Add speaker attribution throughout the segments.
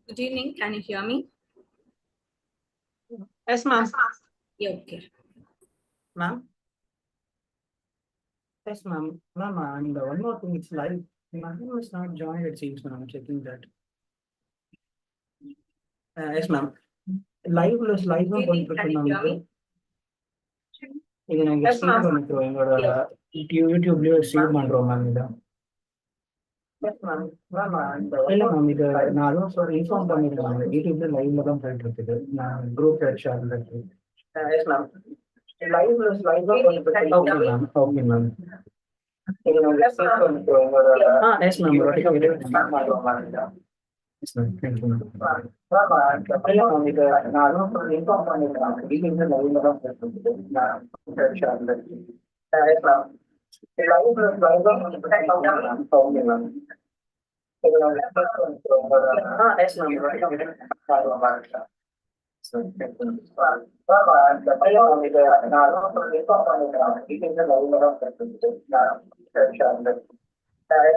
Speaker 1: Good evening. Can you hear me?
Speaker 2: Yes, ma'am.
Speaker 1: Yeah, okay.
Speaker 2: Ma'am? Yes, ma'am. Ma'am, and one more thing, it's live. Ma'am was not joined, it seems, ma'am. I'm checking that. Yes, ma'am. Live plus live
Speaker 1: Can you hear me?
Speaker 2: இது நாங்க steel பண்ணிக்கிறோம் எங்களோட யூடியூப்லயே save பண்றோம் ma'am இதை இல்ல ma'am இது நான் அதுவும் இன்ஃபார்ம் பண்ணிருக்கேன் யூடியூப்ல லைவ்ல தான் போயிட்டு இருக்குது நான் குரூப் ஷேர்ல இருக்கு yes ma'am live live okay ma'am okay ma'am yes ma'am yes ma'am thank you ma'am இல்ல மேம் இது நான் அதுவும் இன்ஃபார்ம் பண்ணிருக்கேன் யூடியூப்ல லைவ்ல தான் போயிட்டு இருக்குது நான் குரூப் ஷேர்ல இருக்கு எஸ் மேம் லைவ் லைவ் தான் okay ma'am yes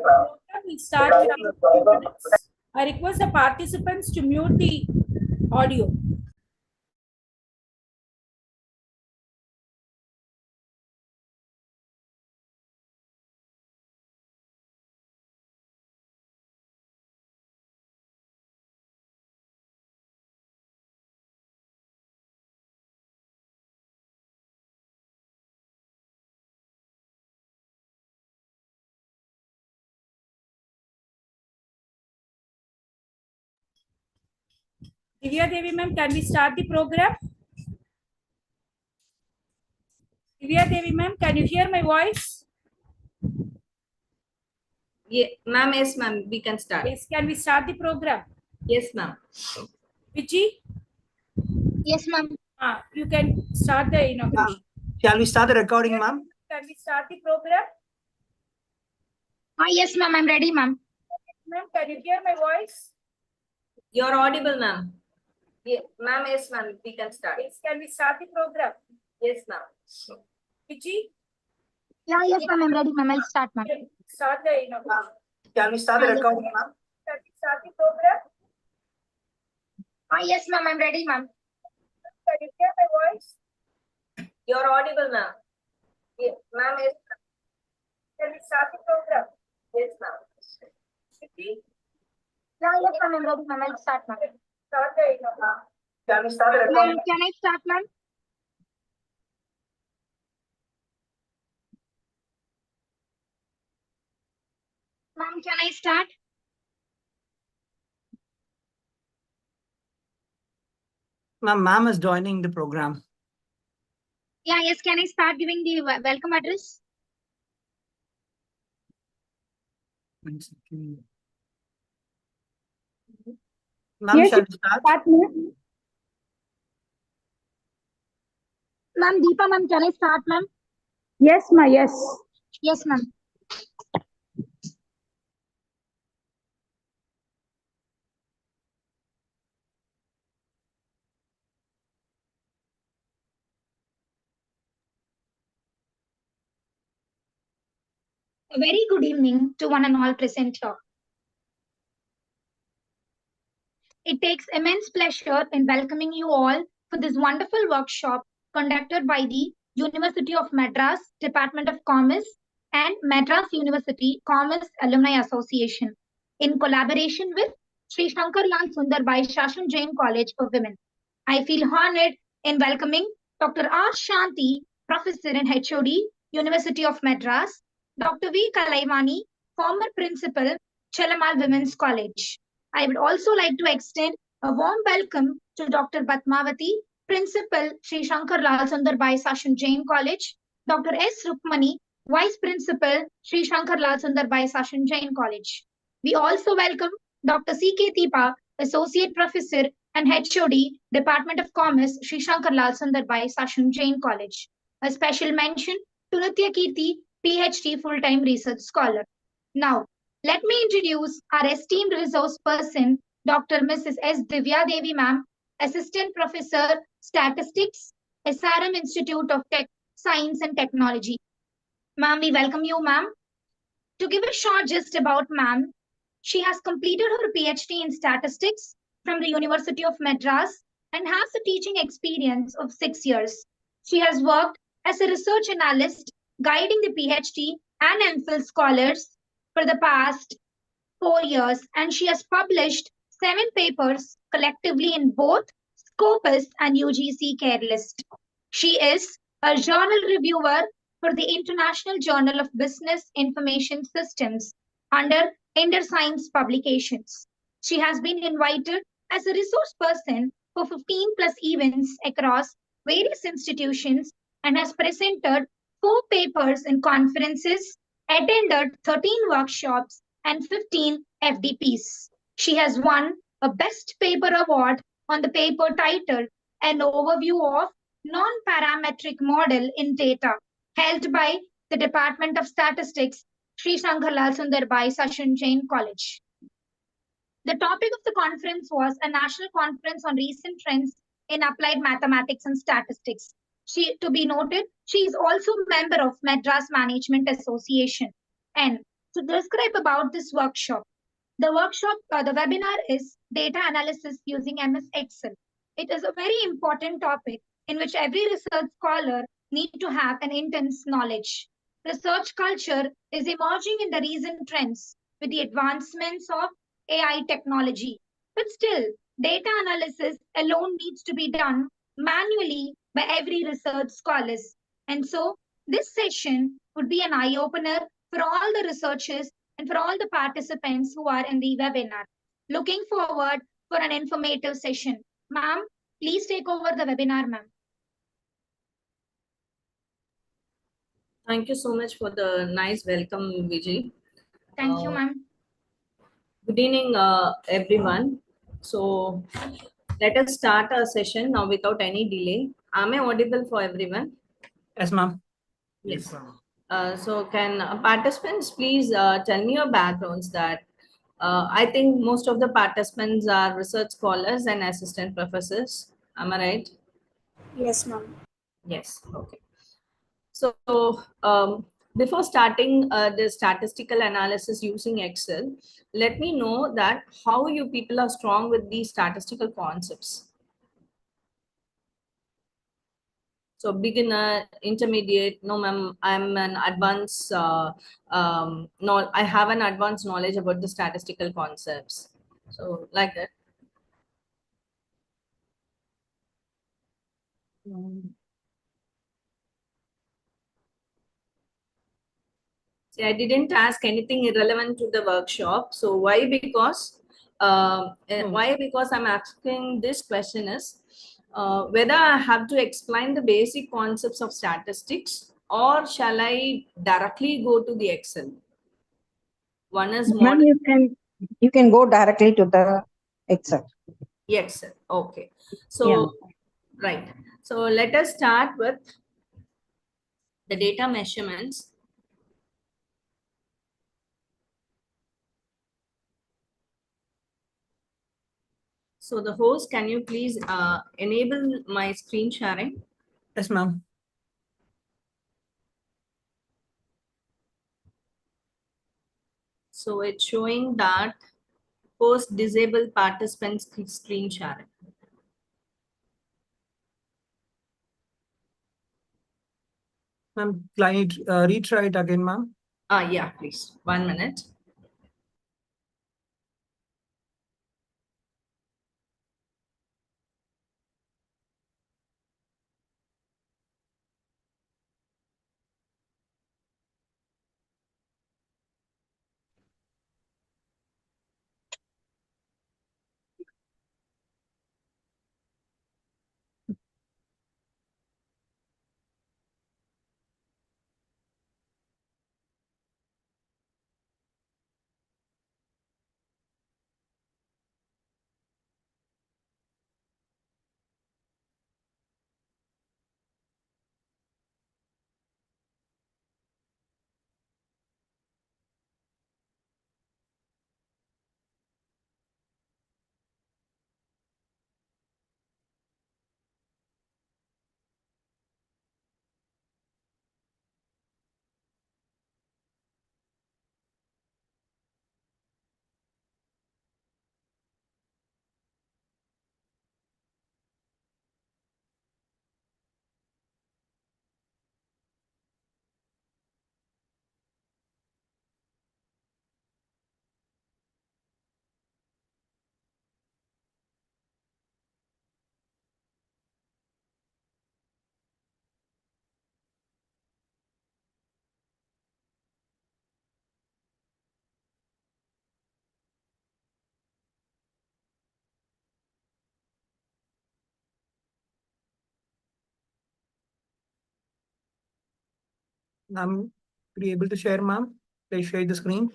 Speaker 2: ma'am
Speaker 1: We start with 15 minutes. I request the participants to mute the audio. Dhivya Devi ma'am, can we start the program? Dhivya Devi ma'am, can you hear my voice?
Speaker 3: Yeah, ma'am, yes, ma'am, we can start.
Speaker 1: Yes, can we start the program?
Speaker 3: Yes, ma'am.
Speaker 1: Vichi?
Speaker 4: Yes, ma'am.
Speaker 1: You can start the inauguration.
Speaker 2: Shall we start the recording, ma'am?
Speaker 1: Can we start the program?
Speaker 4: Yes, ma'am. I'm ready, ma'am.
Speaker 1: Ma'am, can you hear my voice?
Speaker 3: You're audible, ma'am. Yeah, ma'am, yes, ma'am, we can start.
Speaker 1: Yes, can we start the program?
Speaker 3: Yes, ma'am.
Speaker 1: Vichi?
Speaker 4: Yes, ma'am. I'm ready, ma'am. I'll start, ma'am.
Speaker 1: Start the inauguration.
Speaker 2: Can we start the recording, ma'am?
Speaker 1: Can we start the program?
Speaker 4: Yes, ma'am. I'm ready, ma'am.
Speaker 1: Can you hear my voice?
Speaker 3: You're audible, ma'am. Yeah, ma'am, yes, ma'am.
Speaker 1: Can we start the program?
Speaker 3: Yes, ma'am.
Speaker 1: Vichi?
Speaker 4: Yes, ma'am. I'm ready, ma'am. I'll start, ma'am.
Speaker 1: Start the inauguration.
Speaker 2: Can we start the
Speaker 4: Ma'am,
Speaker 2: recording?
Speaker 4: can I start, ma'am? Ma'am, can I start?
Speaker 2: Ma'am is joining the program.
Speaker 4: Yes. Can I start giving the welcome address?
Speaker 2: One second. Ma'am,
Speaker 4: Yes,
Speaker 2: shall we start?
Speaker 4: Ma'am, Deepa, ma'am, can I start, ma'am?
Speaker 5: Yes, ma, yes.
Speaker 4: Yes, ma'am. A very good evening to one and all present here. It takes immense pleasure in welcoming you all for this wonderful workshop conducted by the University of Madras Department of Commerce and Madras University Commerce Alumni Association in collaboration with Sri Shankar Lal Sundarbai Shashan Jain College for Women. I feel honored in welcoming Dr. R. Shanti, Professor and HOD, University of Madras, Dr. V. Kalaivani, former Principal, Chalamal Women's College. I would also like to extend a warm welcome to Dr. Padmavati, Principal, Sri Shankar Lal Sundarbai Sashan Jain College, Dr. S. Rukmani, Vice Principal, Sri Shankar Lal Sundarbai Sashan Jain College. We also welcome Dr. C.K. Tipa, Associate Professor and HOD, Department of Commerce, Sri Shankar Lal Sundarbai Sashan Jain College. A special mention to Nitya Kirti, PhD Full-Time Research Scholar. Now, let me introduce our esteemed resource person, Dr. Mrs. S. Dhivya Devi ma'am, Assistant Professor, Statistics, SRM Institute of Science and Technology. Ma'am, we welcome you, ma'am. To give a short gist about ma'am, she has completed her PhD in Statistics from the University of Madras and has a teaching experience of 6 years. She has worked as a research analyst, guiding the PhD and MPhil scholars for the past 4 years, and she has published 7 papers collectively in both Scopus and UGC Care List. She is a journal reviewer for the International Journal of Business Information Systems under InterScience Publications. She has been invited as a resource person for 15 plus events across various institutions and has presented 4 papers in conferences, attended 13 workshops, and 15 FDPs. She has won a Best Paper Award on the paper titled An Overview of Non-Parametric Model in Data, held by the Department of Statistics, Sri Sangharlal Sundarbai Sachin Jain College. The topic of the conference was a national conference on recent trends in applied mathematics and statistics. To be noted, she is also a member of Madras Management Association. And to describe about this workshop, the webinar is data analysis using MS Excel. It is a very important topic in which every research scholar needs to have an intense knowledge. Research culture is emerging in the recent trends with the advancements of AI technology. But still, data analysis alone needs to be done manually by every research scholars. And so this session would be an eye-opener for all the researchers and for all the participants who are in the webinar. Looking forward for an informative session. Ma'am, please take over the webinar, ma'am.
Speaker 3: Thank you so much for the nice welcome, Vijay.
Speaker 4: Thank you, ma'am.
Speaker 3: Good evening, everyone. So let us start our session now without any delay. Am I audible for everyone?
Speaker 2: Yes, ma'am.
Speaker 3: Yes. So can participants please tell me your backgrounds that I think most of the participants are research scholars and assistant professors. Am I right?
Speaker 5: Yes, ma'am.
Speaker 3: Yes. Okay. So before starting the statistical analysis using Excel, let me know that how you people are strong with these statistical concepts. So beginner, intermediate, no ma'am, I'm an advanced, no, I have an advanced knowledge about the statistical concepts. So like that. See, I didn't ask anything irrelevant to the workshop. So why? Because why? Because I'm asking this question is whether I have to explain the basic concepts of statistics or shall I directly go to the Excel? One is
Speaker 5: Ma'am,
Speaker 3: model.
Speaker 5: you can go directly to the Excel.
Speaker 3: Excel. Okay. So right. So let us start with the data measurements. So the host, can you please enable my screen sharing?
Speaker 2: Yes, ma'am.
Speaker 3: So it's showing that host disable participants screen sharing.
Speaker 2: Ma'am, client, retry it again, ma'am.
Speaker 3: Yeah, please. 1 minute.
Speaker 2: Ma'am, are you able to share, ma'am? Please share the screen.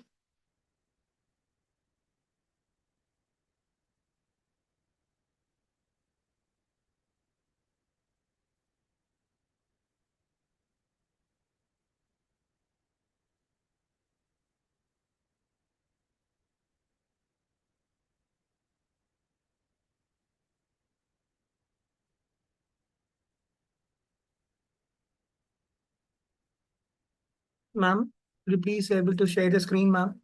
Speaker 2: Ma'am, will you please able to share the screen, ma'am?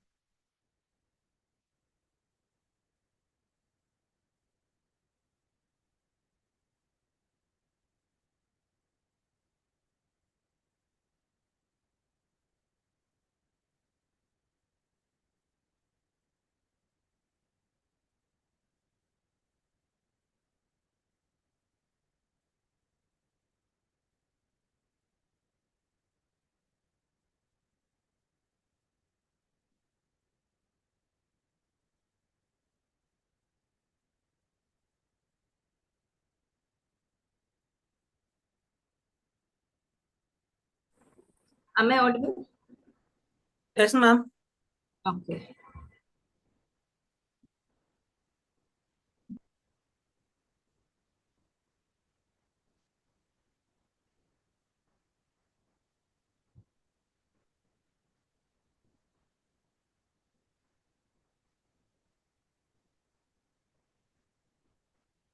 Speaker 3: Am I audible?
Speaker 2: Yes, ma'am.
Speaker 3: Okay.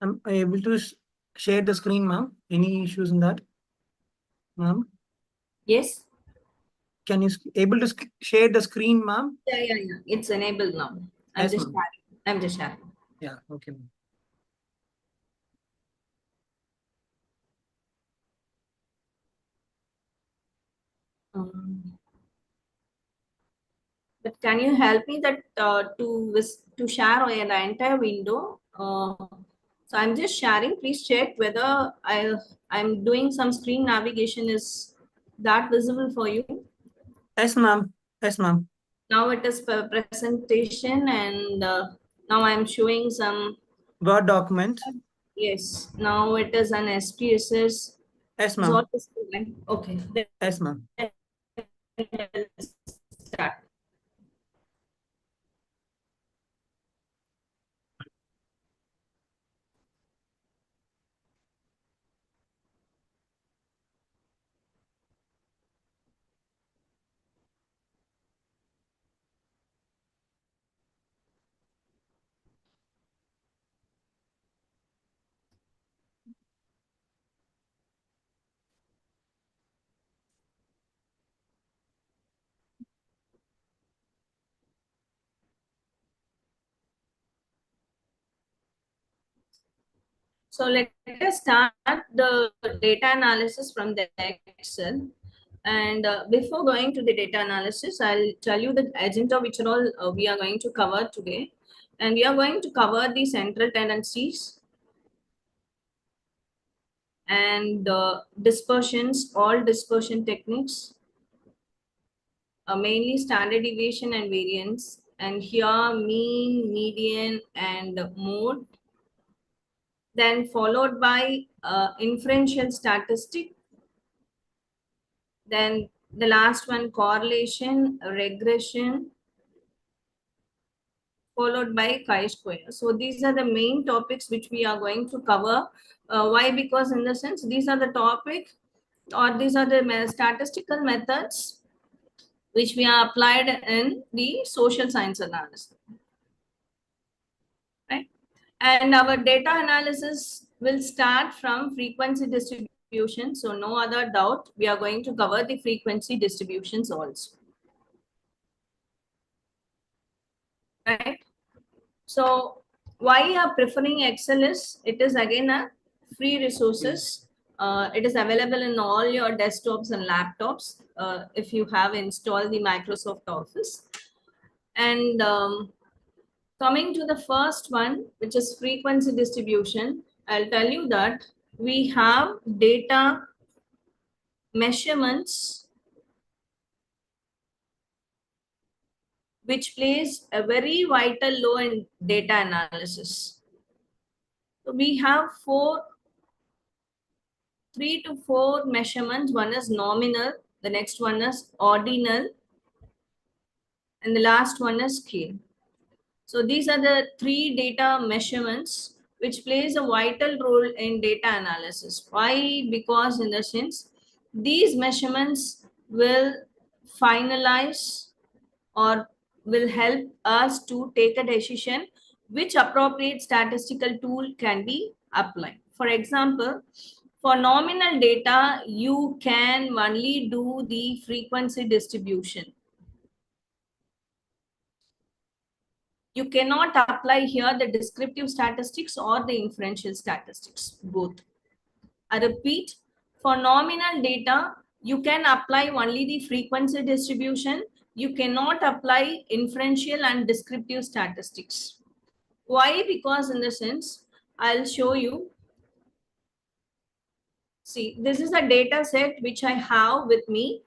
Speaker 2: Am I able to share the screen, ma'am? Any issues in that, ma'am?
Speaker 3: Yes.
Speaker 2: Can you able to share the screen, ma'am?
Speaker 3: Yeah. It's enabled now. I'm
Speaker 2: Yes,
Speaker 3: just
Speaker 2: ma'am.
Speaker 3: sharing. I'm just sharing.
Speaker 2: Yeah, okay, ma'am.
Speaker 3: Um, but can you help me that to share the entire window? So I'm just sharing. Please check whether I'm doing some screen navigation. Is that visible for you?
Speaker 2: Yes, ma'am. Yes, ma'am.
Speaker 3: Now it is presentation, and now I'm showing some.
Speaker 2: Word document.
Speaker 3: Yes. Now it is an SPSS.
Speaker 2: Yes,
Speaker 3: Is all
Speaker 2: ma'am.
Speaker 3: visible? Okay. Then
Speaker 2: Yes, ma'am.
Speaker 3: let's start. So let us start the data analysis from the Excel. And before going to the data analysis, I'll tell you the agenda which are all we are going to cover today. And we are going to cover the central tendencies and dispersions, all dispersion techniques, mainly standard deviation and variance. And here mean, median, and mode. Then followed by inferential statistic. Then the last one, correlation, regression, followed by chi-square. So these are the main topics which we are going to cover. Why? Because in the sense, these are the topic or these are the statistical methods which we are applied in the social science analysis. Right? And our data analysis will start from frequency distribution. So no other doubt, we are going to cover the frequency distributions also. Right? So why you are preferring Excel is, it is again a free resources. It is available in all your desktops and laptops if you have installed the Microsoft Office. And coming to the first one, which is frequency distribution, I'll tell you that we have data measurements which plays a very vital role in data analysis. So we have 3 to 4 measurements. One is nominal, the next one is ordinal, and the last one is scale. So these are the 3 data measurements which plays a vital role in data analysis. Why? Because in the sense, these measurements will finalize or will help us to take a decision which appropriate statistical tool can be applied. For example, for nominal data, you can only do the frequency distribution. You cannot apply here the descriptive statistics or the inferential statistics, both. I repeat, for nominal data, you can apply only the frequency distribution. You cannot apply inferential and descriptive statistics. Why? Because in the sense, I'll show you. See, this is a data set which I have with me.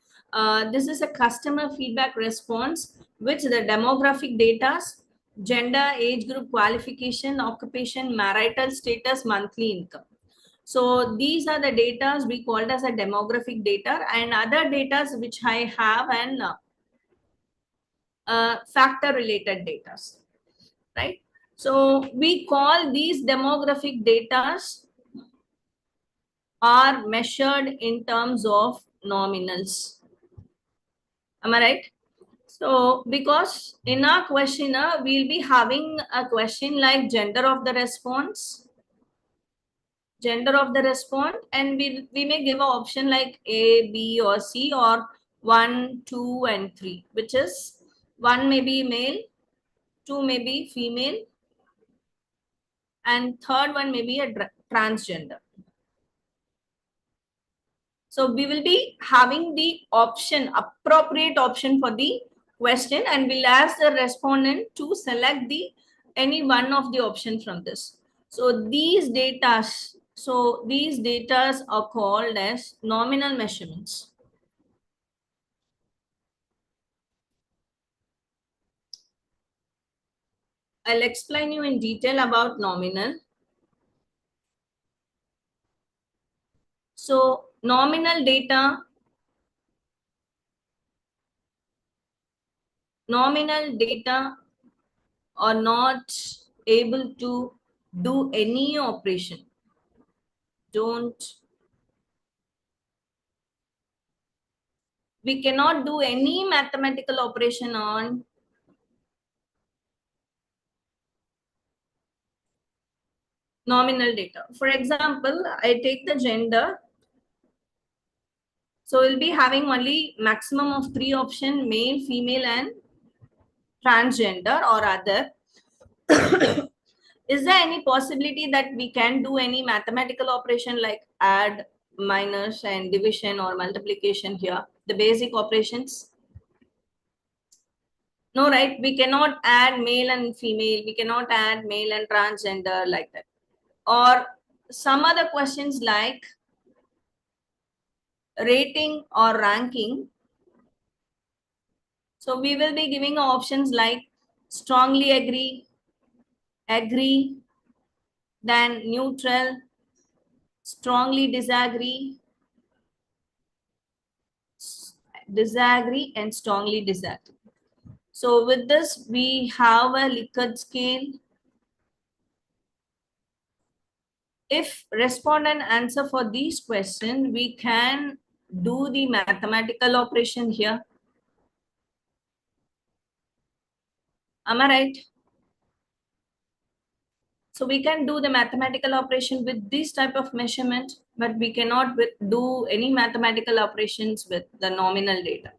Speaker 3: This is a customer feedback response, which the demographic data, gender, age group, qualification, occupation, marital status, monthly income. So these are the data we called as a demographic data, and other data which I have and factor related data, right? So we call these demographic data are measured in terms of nominals. Am I right? So because in our questionnaire, we'll be having a question like gender of the response, and we may give an option like A, B or C, or 1, 2 and 3, which is 1 may be male, 2 may be female, and third one may be a transgender. So we will be having the option, appropriate option for the question, and we'll ask the respondent to select the any one of the option from this. So these data are called as nominal measurements. I'll explain you in detail about nominal. So nominal data are not able to do any operation. We cannot do any mathematical operation on nominal data. For example, I take the gender. So we'll be having only maximum of 3 options: male, female, and transgender or other. Is there any possibility that we can do any mathematical operation like add, minus, and division or multiplication here? The basic operations? No, right? We cannot add male and female. We cannot add male and transgender like that. Or some other questions like rating or ranking. So we will be giving options like strongly agree, then neutral, strongly disagree, and strongly disagree. So with this, we have a Likert scale. If respondent answer for these questions, we can do the mathematical operation here. Am I right? So we can do the mathematical operation with this type of measurement, but we cannot do any mathematical operations with the nominal data.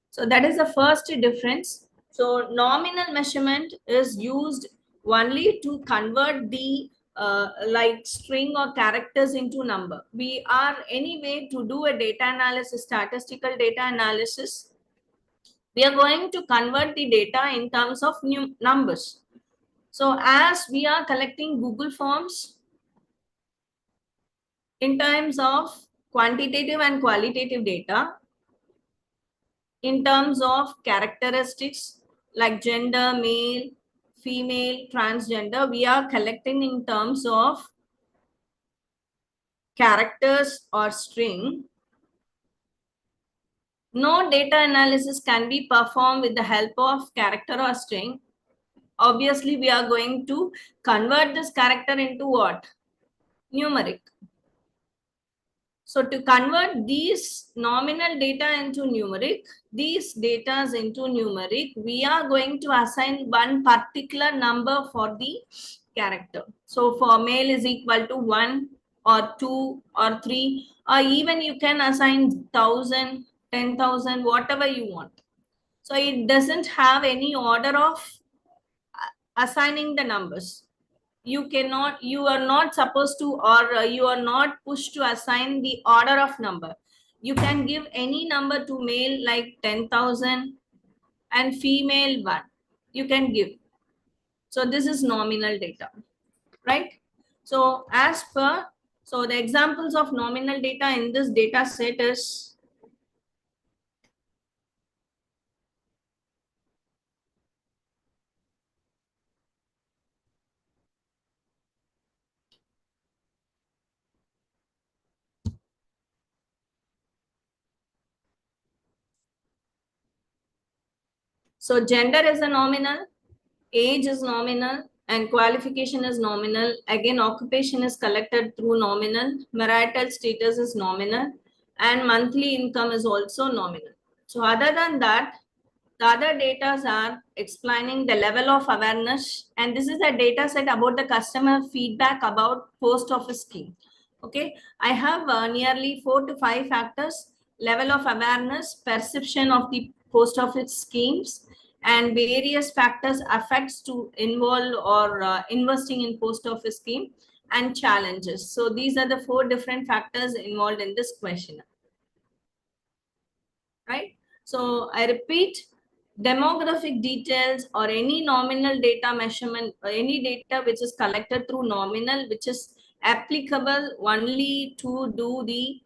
Speaker 3: So that is the first difference. So nominal measurement is used only to convert the like string or characters into number. We are anyway to do a data analysis, statistical data analysis. We are going to convert the data in terms of new numbers. So as we are collecting Google Forms in terms of quantitative and qualitative data, in terms of characteristics like gender, male, female, transgender, we are collecting in terms of characters or string. No data analysis can be performed with the help of character or string. Obviously, we are going to convert this character into what? Numeric. So to convert these nominal data into numeric, these data into numeric, we are going to assign one particular number for the character. So for male is equal to 1 or 2 or 3, or even you can assign 1000, 10,000, whatever you want. So it doesn't have any order of assigning the numbers. You are not supposed to, or you are not pushed to assign the order of number. You can give any number to male like 10,000 and female 1. You can give. So this is nominal data, right? So as per, so the examples of nominal data in this data set is so gender is a nominal, age is nominal, and qualification is nominal. Again, occupation is collected through nominal, marital status is nominal, and monthly income is also nominal. So other than that, the other data are explaining the level of awareness, and this is a data set about the customer feedback about post office scheme. Okay, I have nearly 4 to 5 factors: level of awareness, perception of the post office schemes, and various factors affects to involve or investing in post office scheme, and challenges. So these are the 4 different factors involved in this question, right? So I repeat, demographic details or any nominal data measurement or any data which is collected through nominal, which is applicable only to do the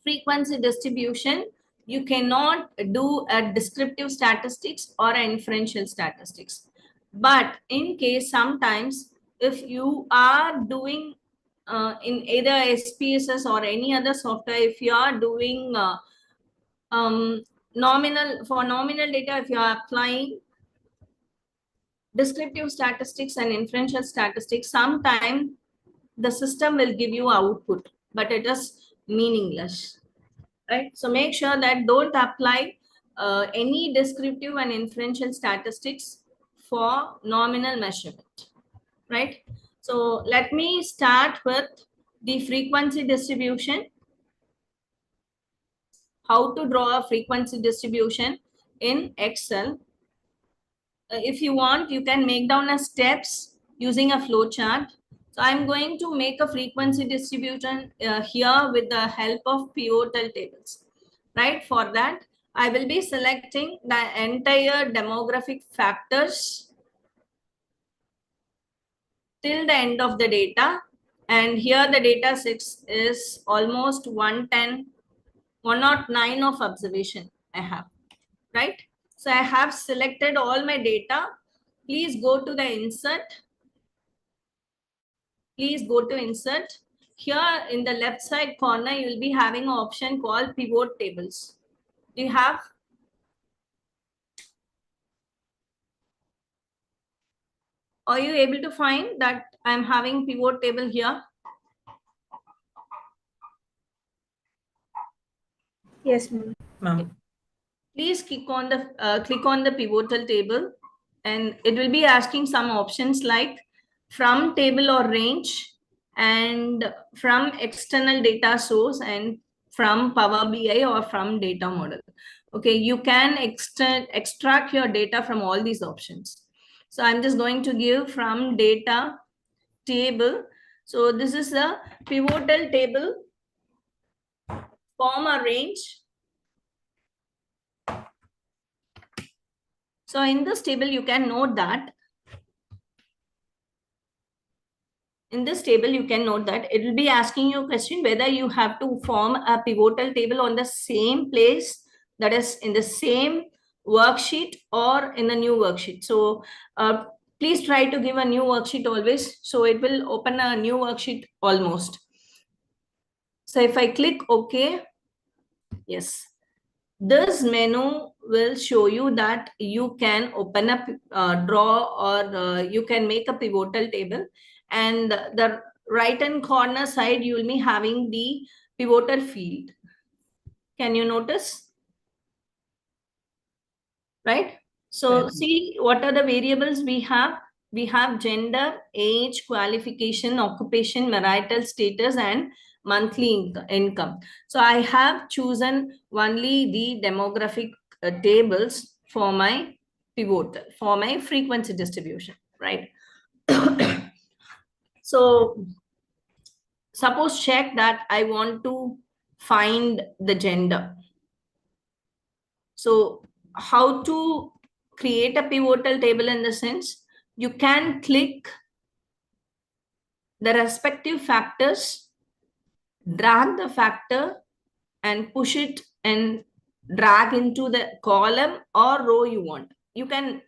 Speaker 3: frequency distribution. You cannot do a descriptive statistics or an inferential statistics. But in case sometimes if you are doing in either SPSS or any other software, if you are doing nominal data, if you are applying descriptive statistics and inferential statistics, sometime the system will give you output, but it is meaningless, right? So make sure that don't apply any descriptive and inferential statistics for nominal measurement, right? So let me start with the frequency distribution. How to draw a frequency distribution in Excel. If you want, you can make down a steps using a flow chart. So I'm going to make a frequency distribution here with the help of pivotal tables, right? For that, I will be selecting the entire demographic factors till the end of the data. And here the data 6 is almost 110, 109 of observation I have, right? So I have selected all my data. Please go to the insert. Please go to insert. Here in the left side corner, you will be having an option called pivot tables. Do you have? Are you able to find that I'm having pivot table here?
Speaker 1: Yes, ma'am.
Speaker 3: Please click on the pivotal table, and it will be asking some options like from table or range, and from external data source, and from Power BI or from data model. Okay, you can extract your data from all these options. So I'm just going to give from data table. So this is a pivotal table, form a range. So in this table, you can note that it will be asking you a question whether you have to form a pivotal table on the same place, that is in the same worksheet or in a new worksheet. So please try to give a new worksheet always. So it will open a new worksheet almost. So if I click OK, Yes. This menu will show you that you can open up, draw, or you can make a pivotal table. And the right hand corner side, you will be having the pivotal field. Can you notice? Right? So
Speaker 2: Yes.
Speaker 3: see what are the variables we have. We have gender, age, qualification, occupation, marital status, and monthly income. So I have chosen only the demographic tables for my pivot, for my frequency distribution, right? So suppose check that I want to find the gender. So how to create a pivotal table in the sense, you can click the respective factors, drag the factor and push it and drag into the column or row you want. You can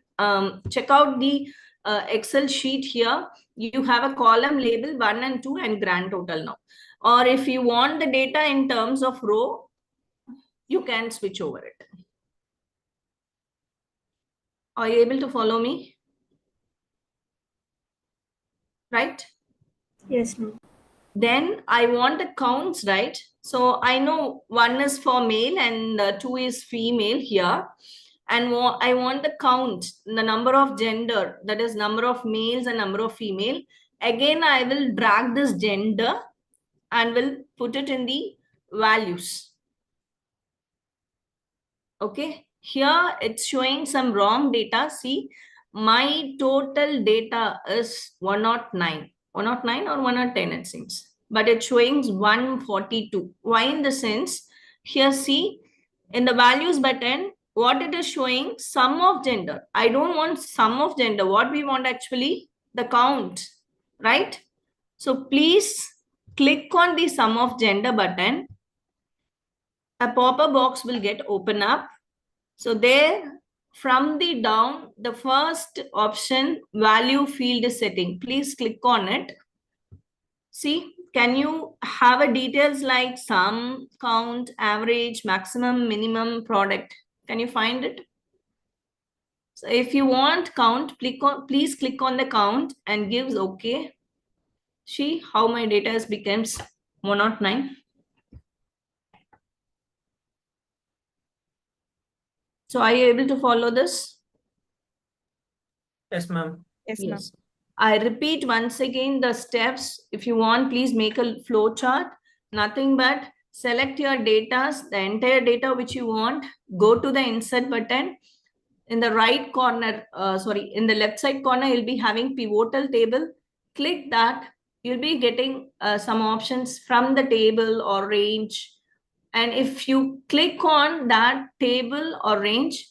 Speaker 3: check out the Excel sheet here. You have a column label 1 and 2 and grand total now. Or if you want the data in terms of row, you can switch over it. Are you able to follow me? Right?
Speaker 6: Yes, ma'am.
Speaker 3: Then I want the counts, right? So I know 1 is for male and 2 is female here. And I want the count, the number of gender, that is number of males and number of female. Again, I will drag this gender and will put it in the values. Okay, here it's showing some wrong data. See, my total data is 109. 109 or 110 it seems, but it's showing 142. Why? In the sense, here see, in the values button, what it is showing, sum of gender. I don't want sum of gender. What we want actually, the count, right? So please click on the sum of gender button. A pop-up box will get open up. So there, from the down, the first option, value field is setting. Please click on it. See, can you have a details like sum, count, average, maximum, minimum, product? Can you find it? So if you want count, please click on the count and gives okay. See how my data has becomes 109. So are you able to follow this?
Speaker 2: Yes, ma'am.
Speaker 3: Yes. I repeat once again the steps. If you want, please make a flow chart. Nothing but select your data, the entire data which you want. Go to the insert button. In the right corner, in the left side corner, you'll be having pivotal table. Click that. You'll be getting some options from the table or range. And if you click on that table or range,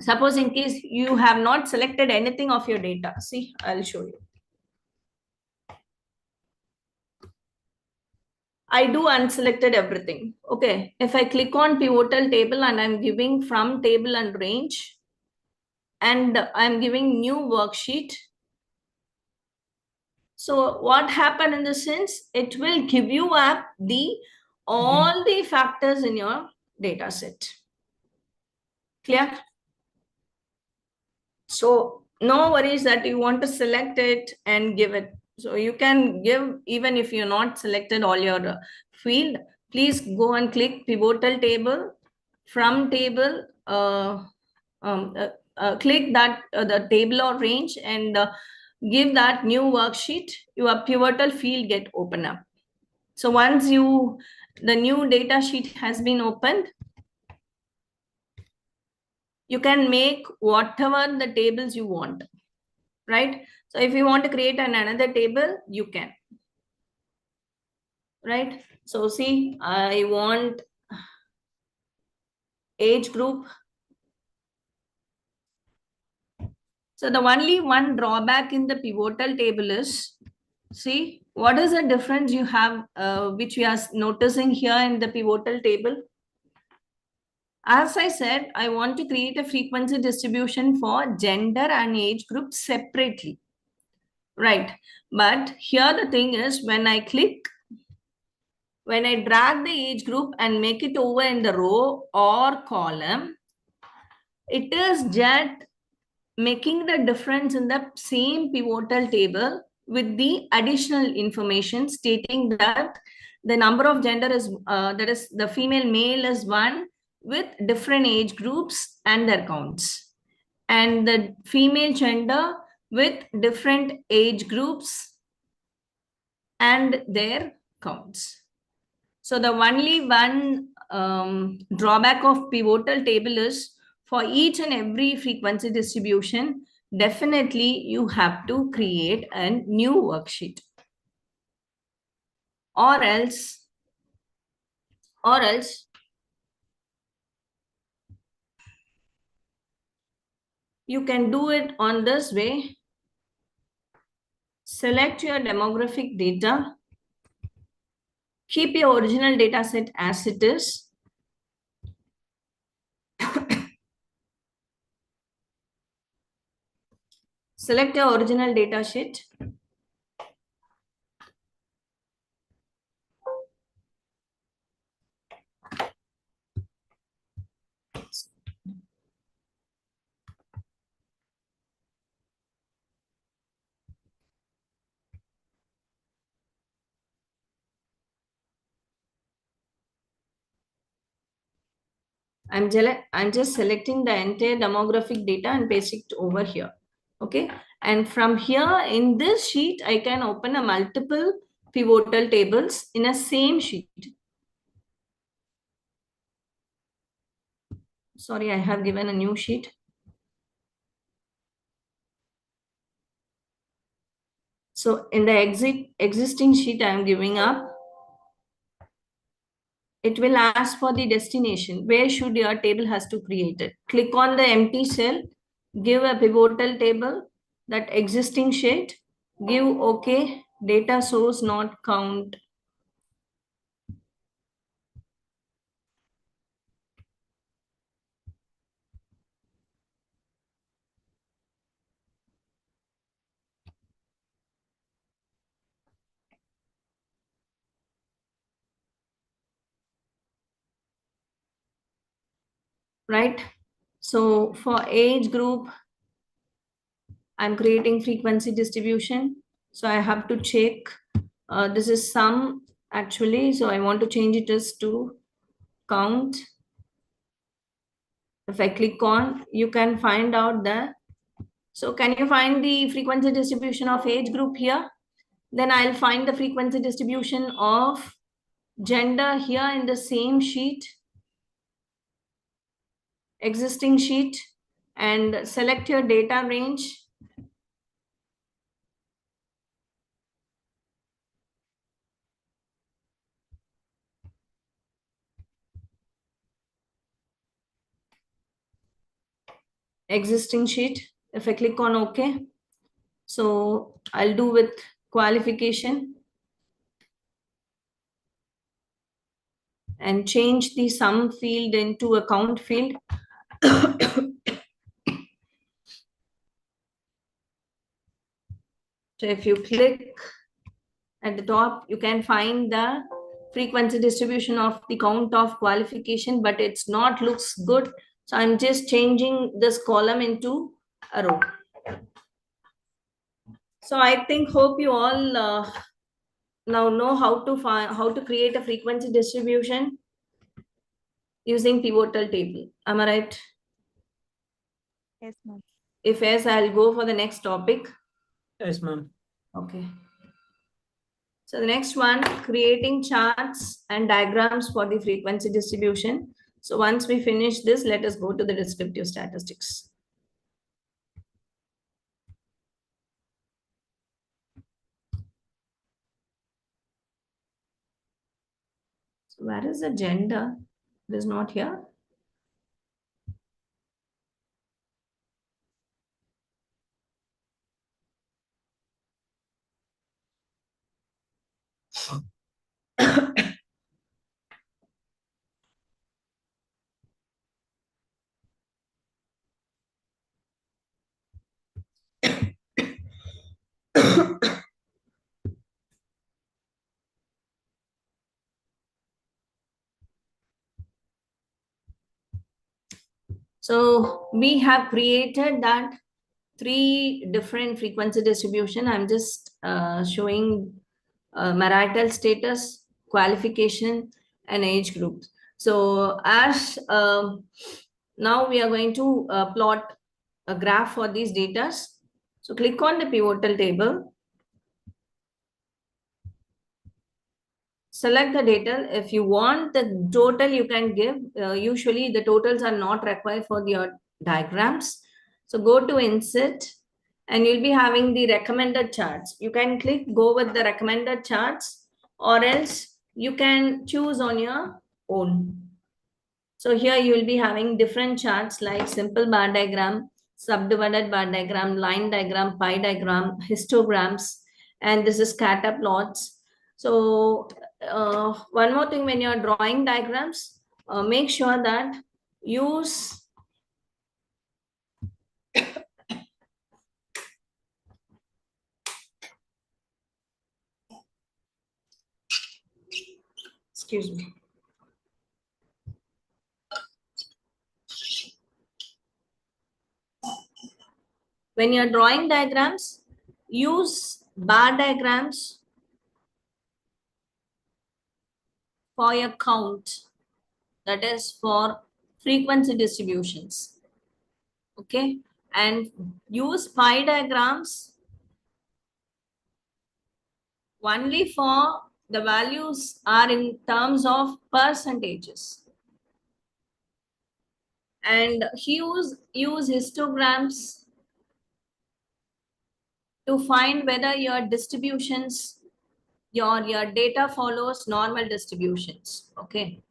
Speaker 3: suppose in case you have not selected anything of your data, see, I'll show you. I do unselected everything. Okay, if I click on pivotal table and I'm giving from table and range, and I'm giving new worksheet. So what happened in the sense, it will give you up all the factors in your data set. Clear? So no worries that you want to select it and give it. So you can give even if you're not selected all your field. Please go and click pivotal table, from table, click that the table or range and give that new worksheet. Your pivotal field get open up. So once the new data sheet has been opened, you can make whatever the tables you want, right? So if you want to create another table, you can, right? So see, I want age group. So the only one drawback in the pivotal table is, see, what is the difference you have, which we are noticing here in the pivotal table? As I said, I want to create a frequency distribution for gender and age group separately, right? But here the thing is, when I click when I drag the age group and make it over in the row or column, it is just making the difference in the same pivotal table with the additional information stating that the number of gender is, that is the female male is 1 with different age groups and their counts. And the female gender with different age groups and their counts. So the only one drawback of pivotal table is for each and every frequency distribution, definitely you have to create a new worksheet. Or else you can do it on this way. Select your demographic data. Keep your original data set as it is. Select your original data sheet. I'm just selecting the entire demographic data and paste it over here. Okay. And from here in this sheet, I can open a multiple pivotal tables in a same sheet. Sorry, I have given a new sheet. So in the existing sheet, I am giving up. It will ask for the destination. Where should your table has to create it? Click on the empty cell, give a pivotal table, that existing sheet, give OK, data source not count. Right? So for age group, I'm creating frequency distribution. So I have to check. This is sum actually. So I want to change it as to count. If I click on, you can find out the. So can you find the frequency distribution of age group here? Then I'll find the frequency distribution of gender here in the same sheet, existing sheet, and select your data range. Existing sheet. If I click on OK, so I'll do with qualification and change the sum field into a count field. So if you click at the top, you can find the frequency distribution of the count of qualification, but it's not looks good. So I'm just changing this column into a row. So I think, hope you all now know how to create a frequency distribution using pivotal table. Am I right?
Speaker 6: Yes, ma'am.
Speaker 3: If yes, I'll go for the next topic.
Speaker 2: Yes, ma'am.
Speaker 3: Okay. So the next one, creating charts and diagrams for the frequency distribution. So once we finish this, let us go to the descriptive statistics. So where is the gender? It is not here. So we have created that 3 different frequency distribution. I'm just showing marital status, qualification, and age groups. So as now we are going to plot a graph for these data. So click on the pivotal table. Select the data. If you want the total, you can give. Usually the totals are not required for your diagrams. So go to insert and you'll be having the recommended charts. You can go with the recommended charts, or else you can choose on your own. So here you will be having different charts like simple bar diagram, subdivided bar diagram, line diagram, pie diagram, histograms, and this is scatter plots. So one more thing, when you are drawing diagrams, make sure that use excuse me. When you're drawing diagrams, use bar diagrams for your count, that is for frequency distributions. Okay, and use pie diagrams only for the values are in terms of percentages. And use histograms to find whether your distributions, your data follows normal distributions. Okay,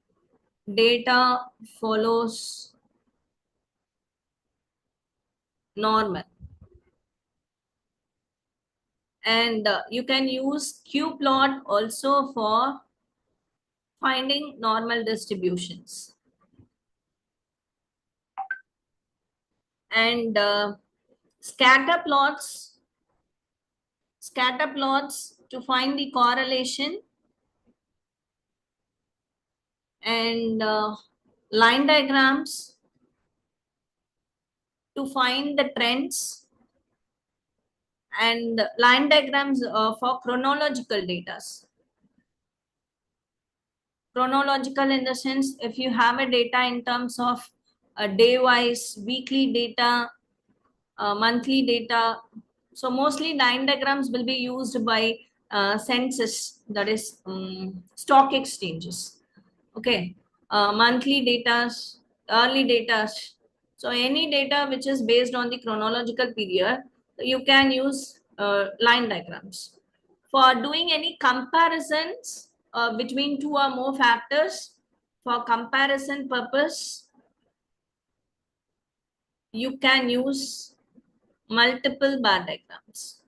Speaker 3: data follows normal. And you can use qplot also for finding normal distributions. And scatter plots to find the correlation, and line diagrams to find the trends, and line diagrams for chronological data. Chronological in the sense, if you have a data in terms of day wise, weekly data, monthly data. So mostly line diagrams will be used by census, that is stock exchanges. Okay, monthly data, early data. So any data which is based on the chronological period, you can use line diagrams. For doing any comparisons between 2 or more factors, for comparison purpose, you can use multiple bar diagrams.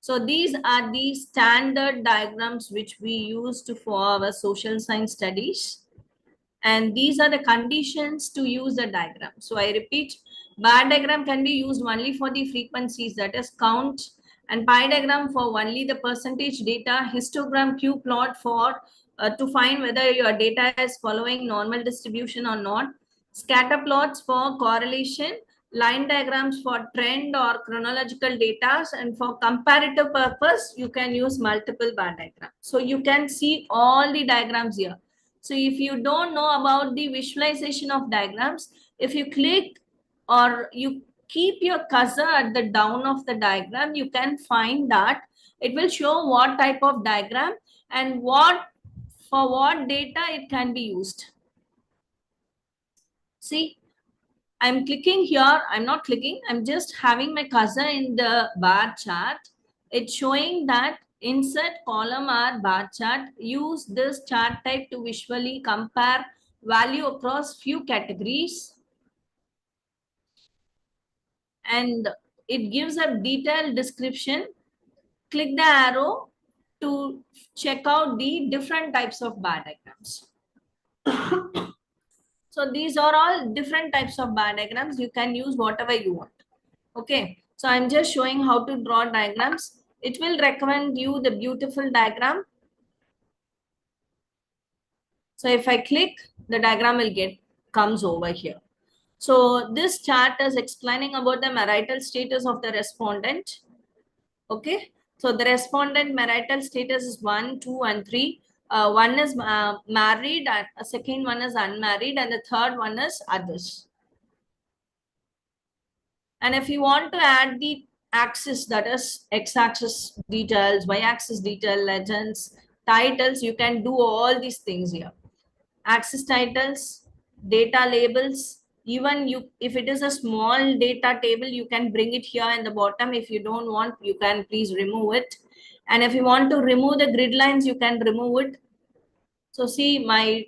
Speaker 3: So these are the standard diagrams which we used for our social science studies. And these are the conditions to use the diagram. So I repeat, bar diagram can be used only for the frequencies, that is count, and pie diagram for only the percentage data, histogram, q plot for to find whether your data is following normal distribution or not, scatter plots for correlation, line diagrams for trend or chronological data, and for comparative purpose, you can use multiple bar diagrams. So you can see all the diagrams here. So if you don't know about the visualization of diagrams, if you click or you keep your cursor at the down of the diagram, you can find that it will show what type of diagram and for what data it can be used. See, I'm clicking here. I'm not clicking. I'm just having my cursor in the bar chart. It's showing that insert column or bar chart. Use this chart type to visually compare value across few categories. And it gives a detailed description. Click the arrow to check out the different types of bar diagrams. So these are all different types of bar diagrams. You can use whatever you want. Okay, so I'm just showing how to draw diagrams. It will recommend you the beautiful diagram. So if I click, the diagram will comes over here. So this chart is explaining about the marital status of the respondent. Okay. So the respondent marital status is 1, 2, and 3. One is married, and a second one is unmarried, and the third one is others. And if you want to add the axis, that is x-axis details, y-axis detail, legends, titles, you can do all these things here. Axis titles, data labels, even you, if it is a small data table, you can bring it here in the bottom. If you don't want, you can please remove it. And if you want to remove the grid lines, you can remove it. So see, my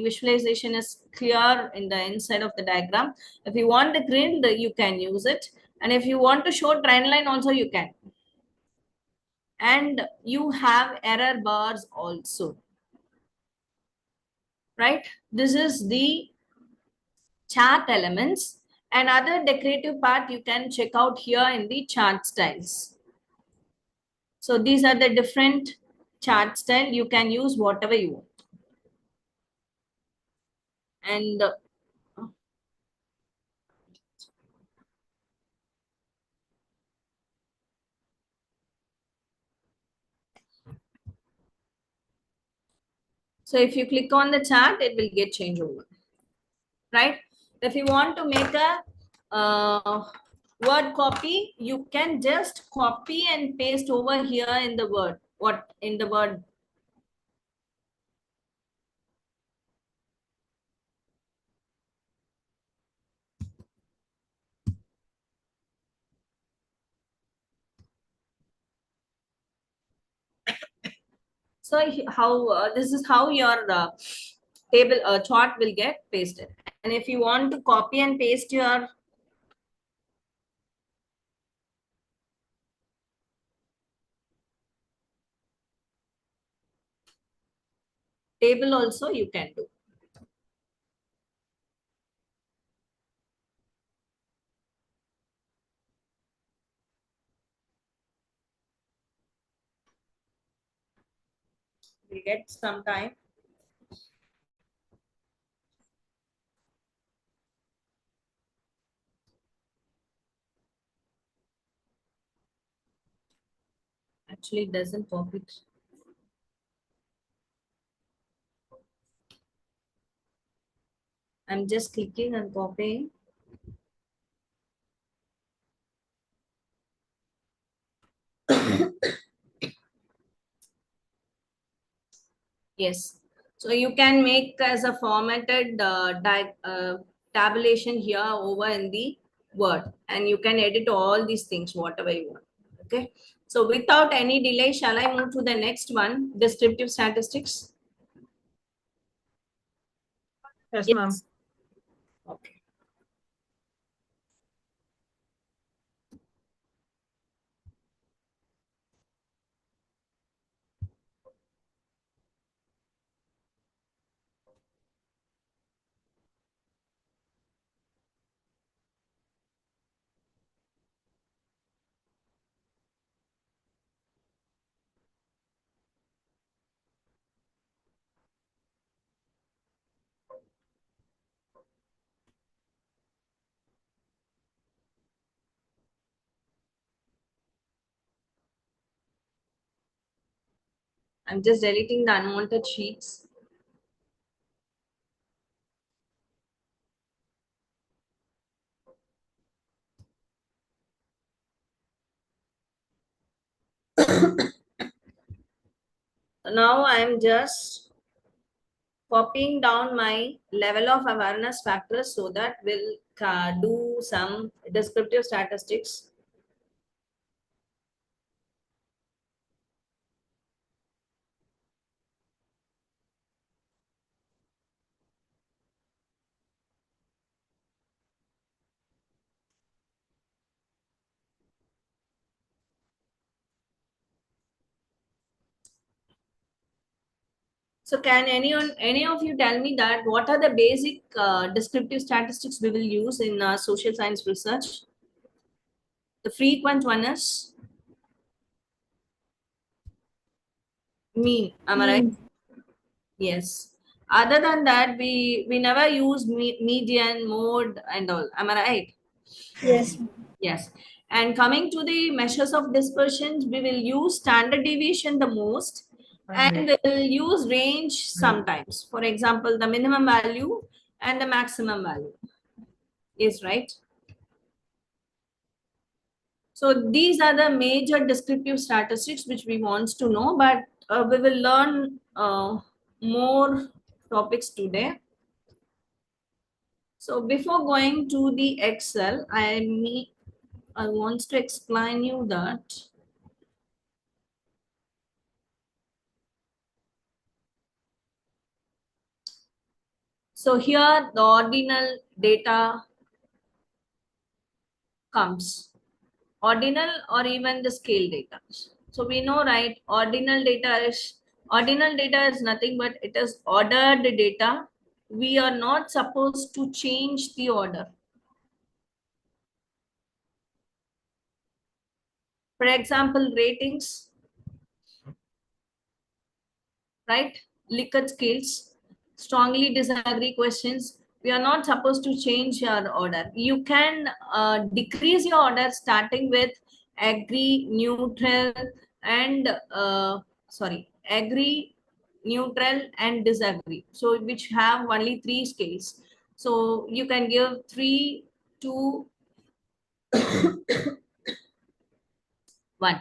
Speaker 3: visualization is clear in the inside of the diagram. If you want the grid, you can use it. And if you want to show trend line also, you can. And you have error bars also. Right? This is the chart elements, and other decorative part you can check out here in the chart styles. So these are the different chart style. You can use whatever you want. And so if you click on the chart, it will get changed over. Right? If you want to make a word copy, you can just copy and paste over here in the word. What in the word? So how this is how your table chart will get pasted. And if you want to copy and paste your table also, you can do. We'll get some time. Actually, it doesn't copy. I'm just clicking and copying. Yes. So you can make as a formatted tabulation here over in the Word, and you can edit all these things, whatever you want. Okay. So without any delay, shall I move to the next one, descriptive statistics?
Speaker 2: Yes, ma'am.
Speaker 3: Okay. I'm just deleting the unwanted sheets. Now I'm just copying down my level of awareness factors so that we'll do some descriptive statistics. So can any of you tell me that what are the basic descriptive statistics we will use in social science research? The frequent one is mean. Am I right? Yes. Other than that, we never use median, mode, and all. Am I right?
Speaker 7: Yes.
Speaker 3: Yes. And coming to the measures of dispersion, we will use standard deviation the most, and we will use range sometimes. For example, the minimum value and the maximum value is right. So these are the major descriptive statistics which we want to know, but we will learn more topics today. So before going to the Excel, I want to explain you that. So here the ordinal data comes, ordinal or even the scale data. So we know, right, ordinal data is nothing but it is ordered data. We are not supposed to change the order. For example, ratings, right? Likert scales, strongly disagree questions. We are not supposed to change your order. You can decrease your order starting with agree, neutral, and agree, neutral, and disagree. So which have only 3 scales. So you can give 3, 2, 1.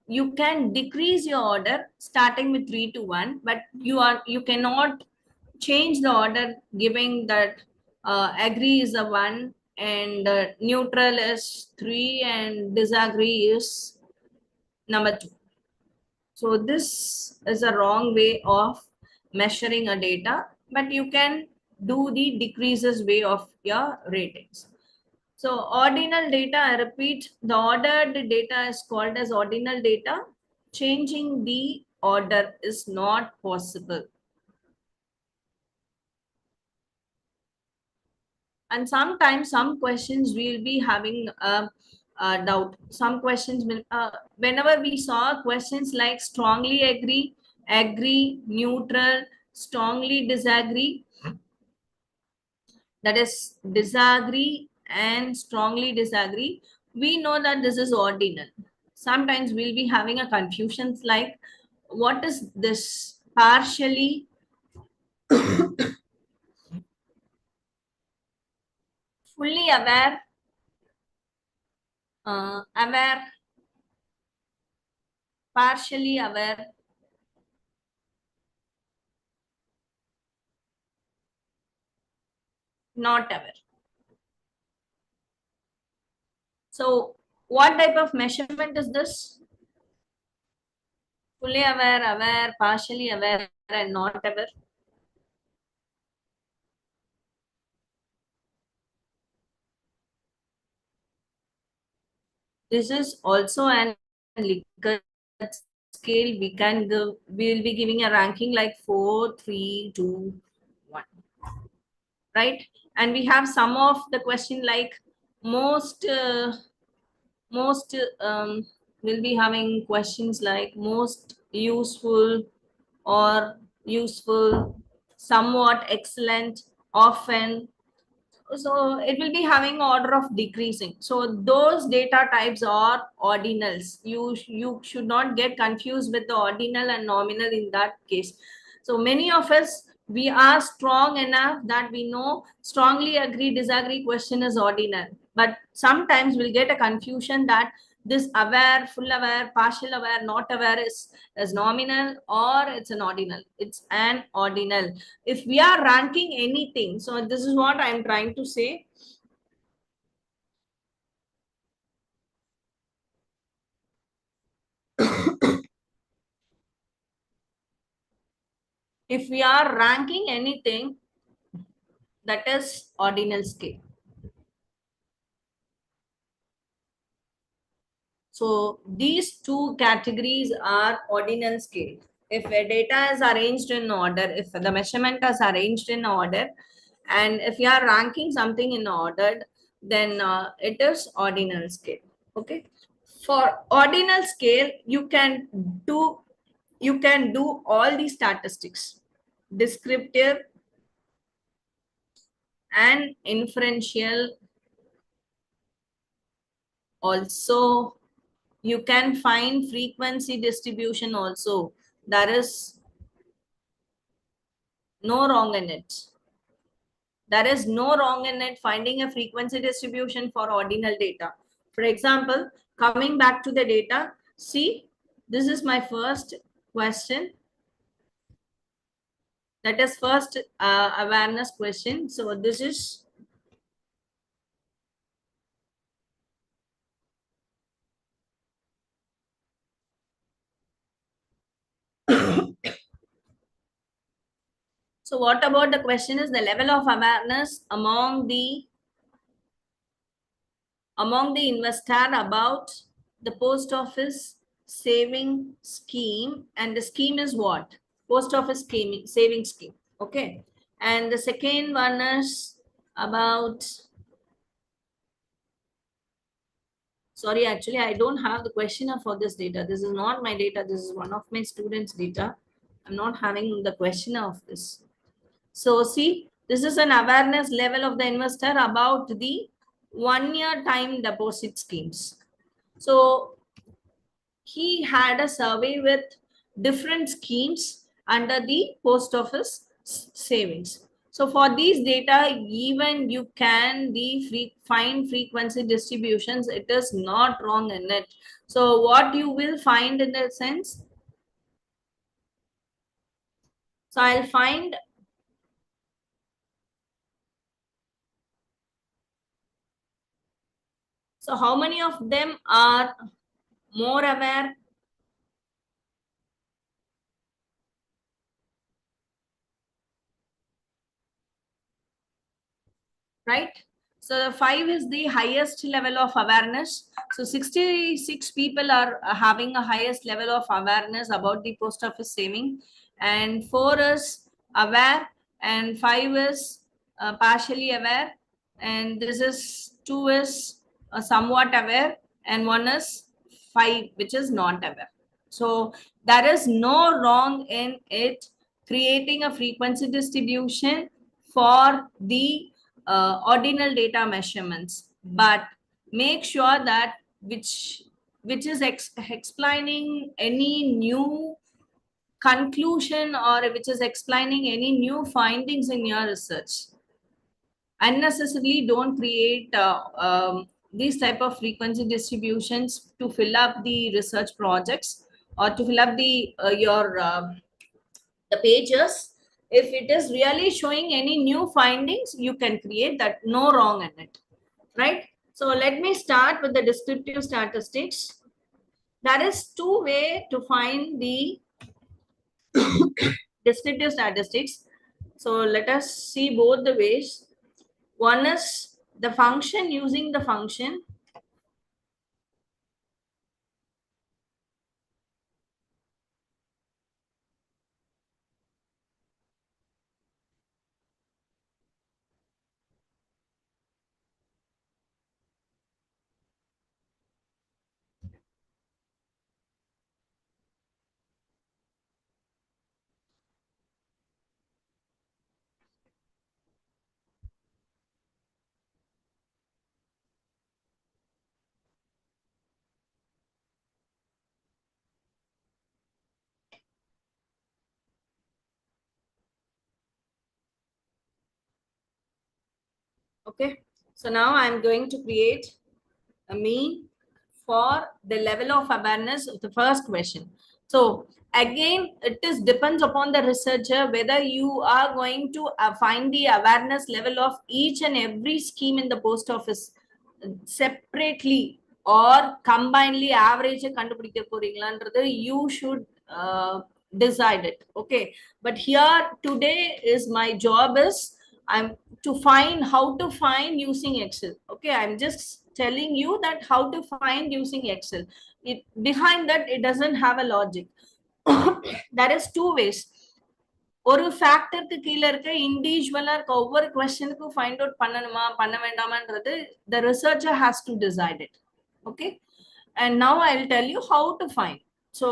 Speaker 3: You can decrease your order starting with 3 to 1, but you cannot change the order giving that agree is a 1 and neutral is 3 and disagree is number 2. So this is a wrong way of measuring a data, but you can do the decreases way of your ratings. So ordinal data, I repeat, the ordered data is called as ordinal data. Changing the order is not possible. And sometimes some questions we'll be having a doubt. Some questions will, whenever we saw questions like strongly agree, agree, neutral, strongly disagree, that is disagree and strongly disagree, we know that this is ordinal. Sometimes we'll be having a confusions like what is this partially fully aware, aware, partially aware, not aware. So what type of measurement is this? Fully aware, aware, partially aware, and not aware. This is also an Likert scale. We can give, we will be giving a ranking like 4, 3, 2, 1. Right? And we have some of the question like most will be having questions like most useful or useful, somewhat excellent, often. So it will be having order of decreasing. So those data types are ordinals. You should not get confused with the ordinal and nominal in that case. So many of us, we are strong enough that we know strongly agree, disagree question is ordinal. But sometimes we'll get a confusion that this aware, full aware, partial aware, not aware is nominal or it's an ordinal. It's an ordinal. If we are ranking anything, so this is what I'm trying to say. If we are ranking anything, that is ordinal scale. So these two categories are ordinal scale. If a data is arranged in order, if the measurement is arranged in order, and if you are ranking something in order, then it is ordinal scale. Okay. For ordinal scale, you can do all these statistics. descriptive, and inferential. Also, you can find frequency distribution also. There is no wrong in it. There is no wrong in it finding a frequency distribution for ordinal data. For example, coming back to the data, see, this is my first question. That is first awareness question. So this is so what about the question is the level of awareness among the investor about the post office saving scheme, and the scheme is what? Post office saving scheme. Okay. And the second one is about, sorry, actually I don't have the questionnaire for this data. This is not my data. This is one of my students' data. I'm not having the questionnaire of this. So see, this is an awareness level of the investor about the 1 year time deposit schemes. So he had a survey with different schemes under the post office savings. So for these data, even you can find frequency distributions. It is not wrong in it. So what you will find in that sense? So I'll find so how many of them are more aware? Right? So 5 is the highest level of awareness. So 66 people are having a highest level of awareness about the post office saving, and 4 is aware, and 5 is partially aware, and this is 2 is somewhat aware, and 1 is 5 which is not aware. So there is no wrong in it creating a frequency distribution for the ordinal data measurements, but make sure that which is explaining any new conclusion or which is explaining any new findings in your research. Unnecessarily don't create these type of frequency distributions to fill up the research projects or to fill up the the pages. If it is really showing any new findings, you can create that, no wrong in it, right? So let me start with the descriptive statistics. There is two ways to find the descriptive statistics. So let us see both the ways. One is the function, using the function. Okay, so now I'm going to create a mean for the level of awareness of the first question. So again, it is depends upon the researcher whether you are going to find the awareness level of each and every scheme in the post office separately or combinedly average கண்டுபிடிக்க போறீங்களான்றது you should decide it. Okay, but here today is my job is I'm to find how to find using Excel. Okay, I'm just telling you that how to find using Excel. It behind that it doesn't have a logic. There is two ways. ஒரு ஃபேக்டருக்கு கீழ இருக்க இண்டிவிஜுவலா இருக்க ஒவ்வொரு क्वेश्चनக்கும் find out பண்ணணுமா பண்ண வேண்டாமான்றது the researcher has to decide it. Okay, and now I'll tell you how to find. So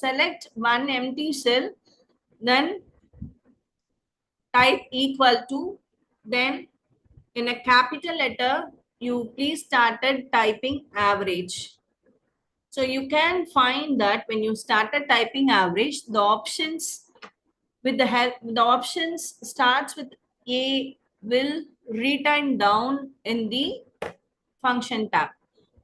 Speaker 3: select one empty cell then type equal to, then in a capital letter, you please started typing average. So you can find that when you started typing average, the options with the help, the options starts with A will return down in the function tab.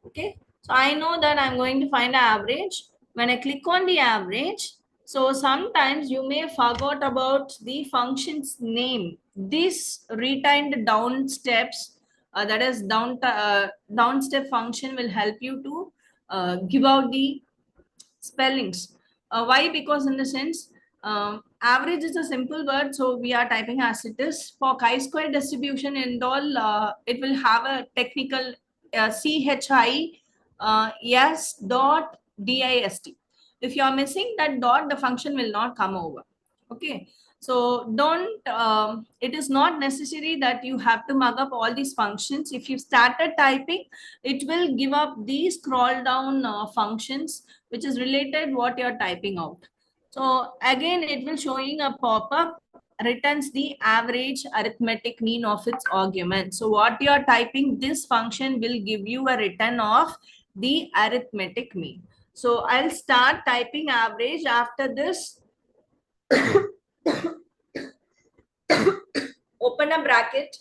Speaker 3: Okay, so I know that I'm going to find the average. When I click on the average, so sometimes you may forgot about the function's name. This retained down steps, that is down step function will help you to give out the spellings. Why? Because in the sense, average is a simple word, so we are typing as it is. For chi-square distribution and all, it will have a technical CHI S dot DIST. If you are missing that dot, the function will not come over. Okay, so don't. It is not necessary that you have to mug up all these functions. If you started typing, it will give up these scroll down functions which is related what you're typing out. So again, it will showing a pop-up returns the average arithmetic mean of its argument. So what you're typing, this function will give you a return of the arithmetic mean. So I'll start typing average. After this, open a bracket.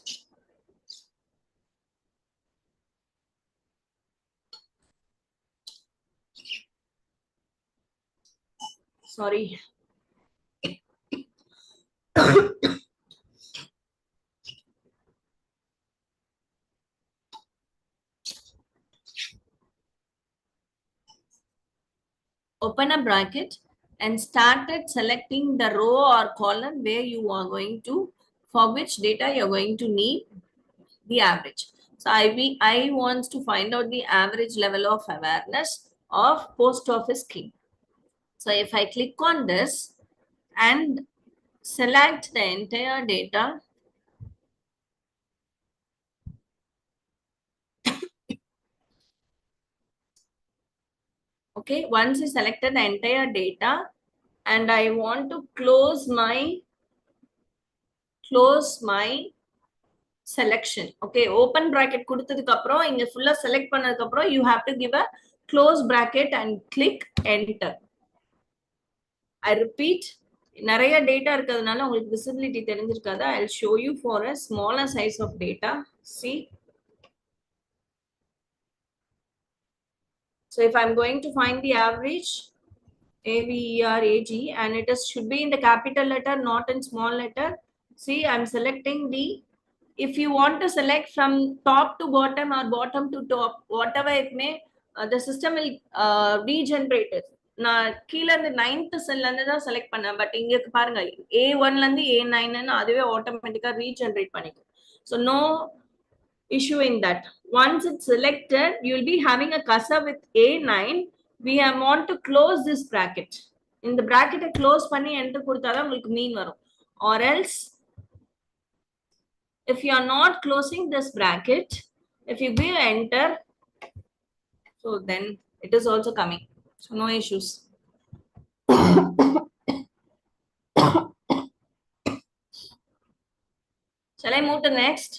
Speaker 3: Sorry. Open a bracket and started selecting the row or column where you are going to, for which data you're going to need the average. So I want to find out the average level of awareness of post office scheme. So if I click on this and select the entire data, okay, once I selected the entire data and I want to close my selection. Okay, open bracket கொடுத்ததுக்கு அப்புறம் இங்க full select பண்ணதுக்கு அப்புறம் you have to give a close bracket and click enter. I repeat, நிறைய data இருக்கிறதுனால உங்களுக்கு visibility தெரிஞ்சிருக்காது. I'll show you for a smaller size of data. See, so if I'm going to find the average, AVERAG, and it is should be in the capital letter, not in small letter. See, I'm selecting the, if you want to select from top to bottom or bottom to top, whatever it may, the system will regenerate it. நான் கீழ இருந்து 9th செல்ல இருந்து தான் select பண்ணேன், but இங்க பாருங்க A1 ல இருந்து A9 ன்னு அதுவே ஆட்டோமேட்டிக்கா ரீஜெனரேட் பண்ணிக்கும். So no issue in that. Once it's selected, you'll be having a cursor with A9. We want to close this bracket. In the bracket close பண்ணி enter கொடுத்தாதான் உங்களுக்கு மீன் வரும். Or else, if you are not closing this bracket, if you give enter, so then it is also coming. So no issues. Shall I move to next?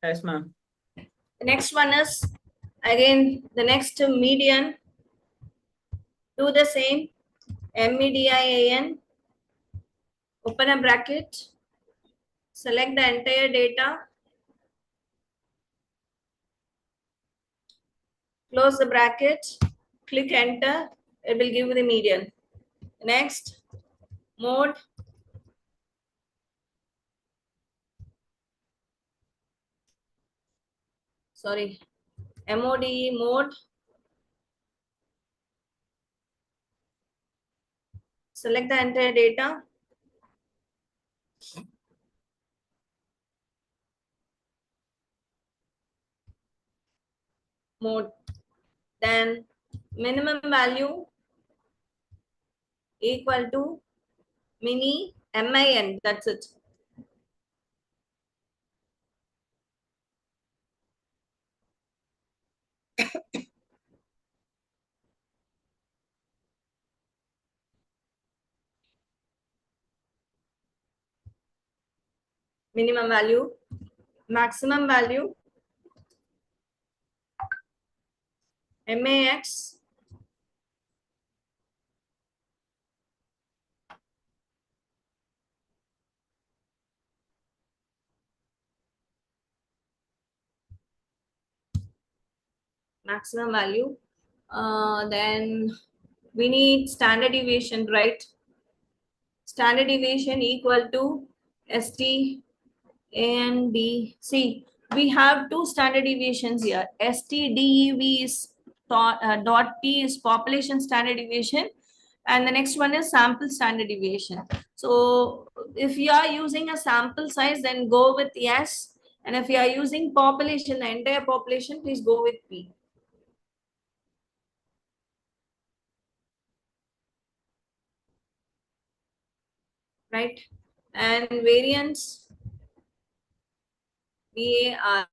Speaker 2: Yes, ma'am.
Speaker 3: The next one is again the next median. Do the same. MEDIAN. Open a bracket. Select the entire data. Close the bracket. Click enter. It will give you the median. Next, mode. Sorry, MODE mode. Select the entire data. Mode. Then minimum value equal to mini MIN. That's it. minimum value, maximum value, max, maximum value. Then we need standard deviation, right? Standard deviation equal to ST and B. See, we have two standard deviations here. STDEV is dot P is population standard deviation, and the next one is sample standard deviation. So if you are using a sample size, then go with S, and if you are using population, the entire population, please go with P. Right? And variance VAR,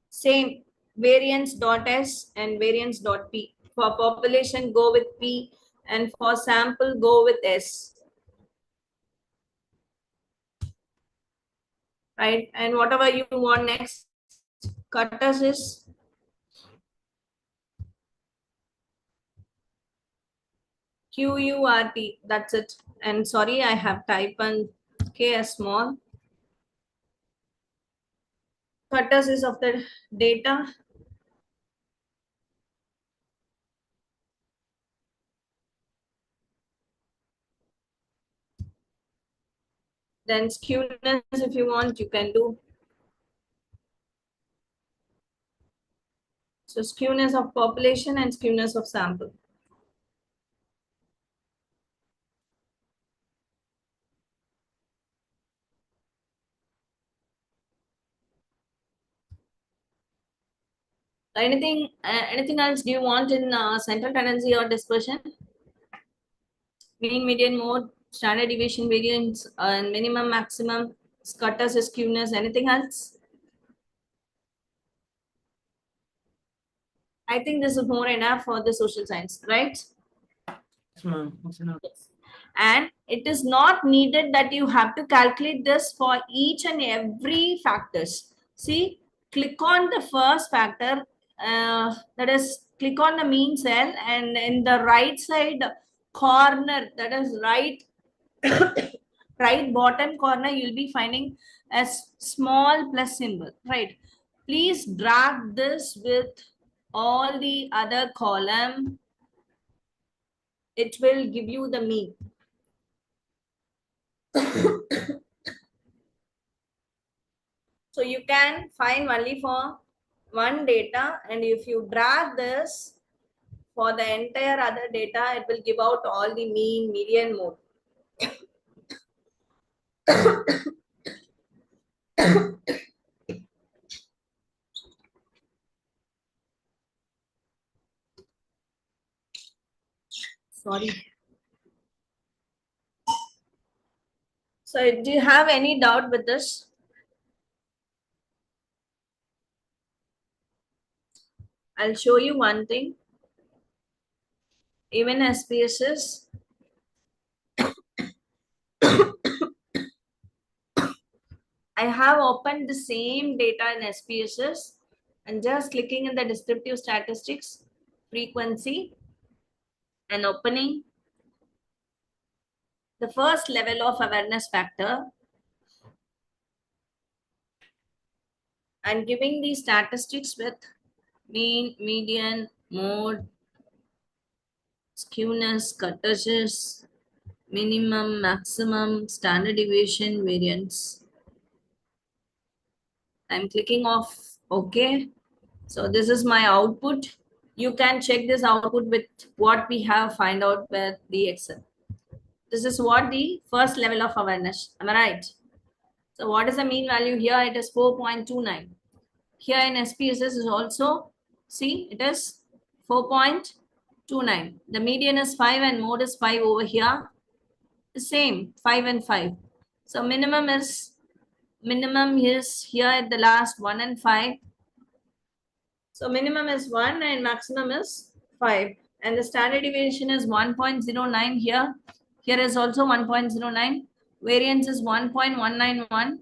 Speaker 3: same, variance dot S and variance dot P. For population, go with P, and for sample, go with S. Right? And whatever you want next, cutters is QURT. That's it. And sorry, I have typed on K as small. Cutters is of the data. Then skewness, if you want, you can do. So skewness of population and skewness of sample. Anything else do you want in central tendency or dispersion? Mean, median, mode, standard deviation, variance, and minimum, maximum, cutters, skewness. Anything else? I think this is more enough for the social science, right?
Speaker 2: Yes, ma'am.
Speaker 3: Yes. And it is not needed that you have to calculate this for each and every factors. See, click on the first factor, that is, click on the mean cell, and in the right side corner, that is right right bottom corner, you'll be finding a small plus symbol, right? Please drag this with all the other column. It will give you the mean. So you can find only for one data, and if you drag this for the entire other data, it will give out all the mean, median, mode. Sorry. So do you have any doubt with this? I'll show you one thing. Even SPSS, I have opened the same data in SPSS and just clicking in the descriptive statistics, frequency, and opening the first level of awareness factor and giving the statistics with mean, median, mode, skewness, curvature, minimum, maximum, standard deviation, variance. I'm clicking off OK. So this is my output. You can check this output with what we have find out with the Excel. This is what the first level of awareness. Am I right? So what is the mean value here? It is 4.29. Here in SPSS is also, see, it is 4.29. The median is 5 and mode is 5 over here. The same, 5 and 5. So minimum is here at the last 1 and 5. So minimum is 1 and maximum is 5. And the standard deviation is 1.09 here. Here is also 1.09. Variance is 1.191.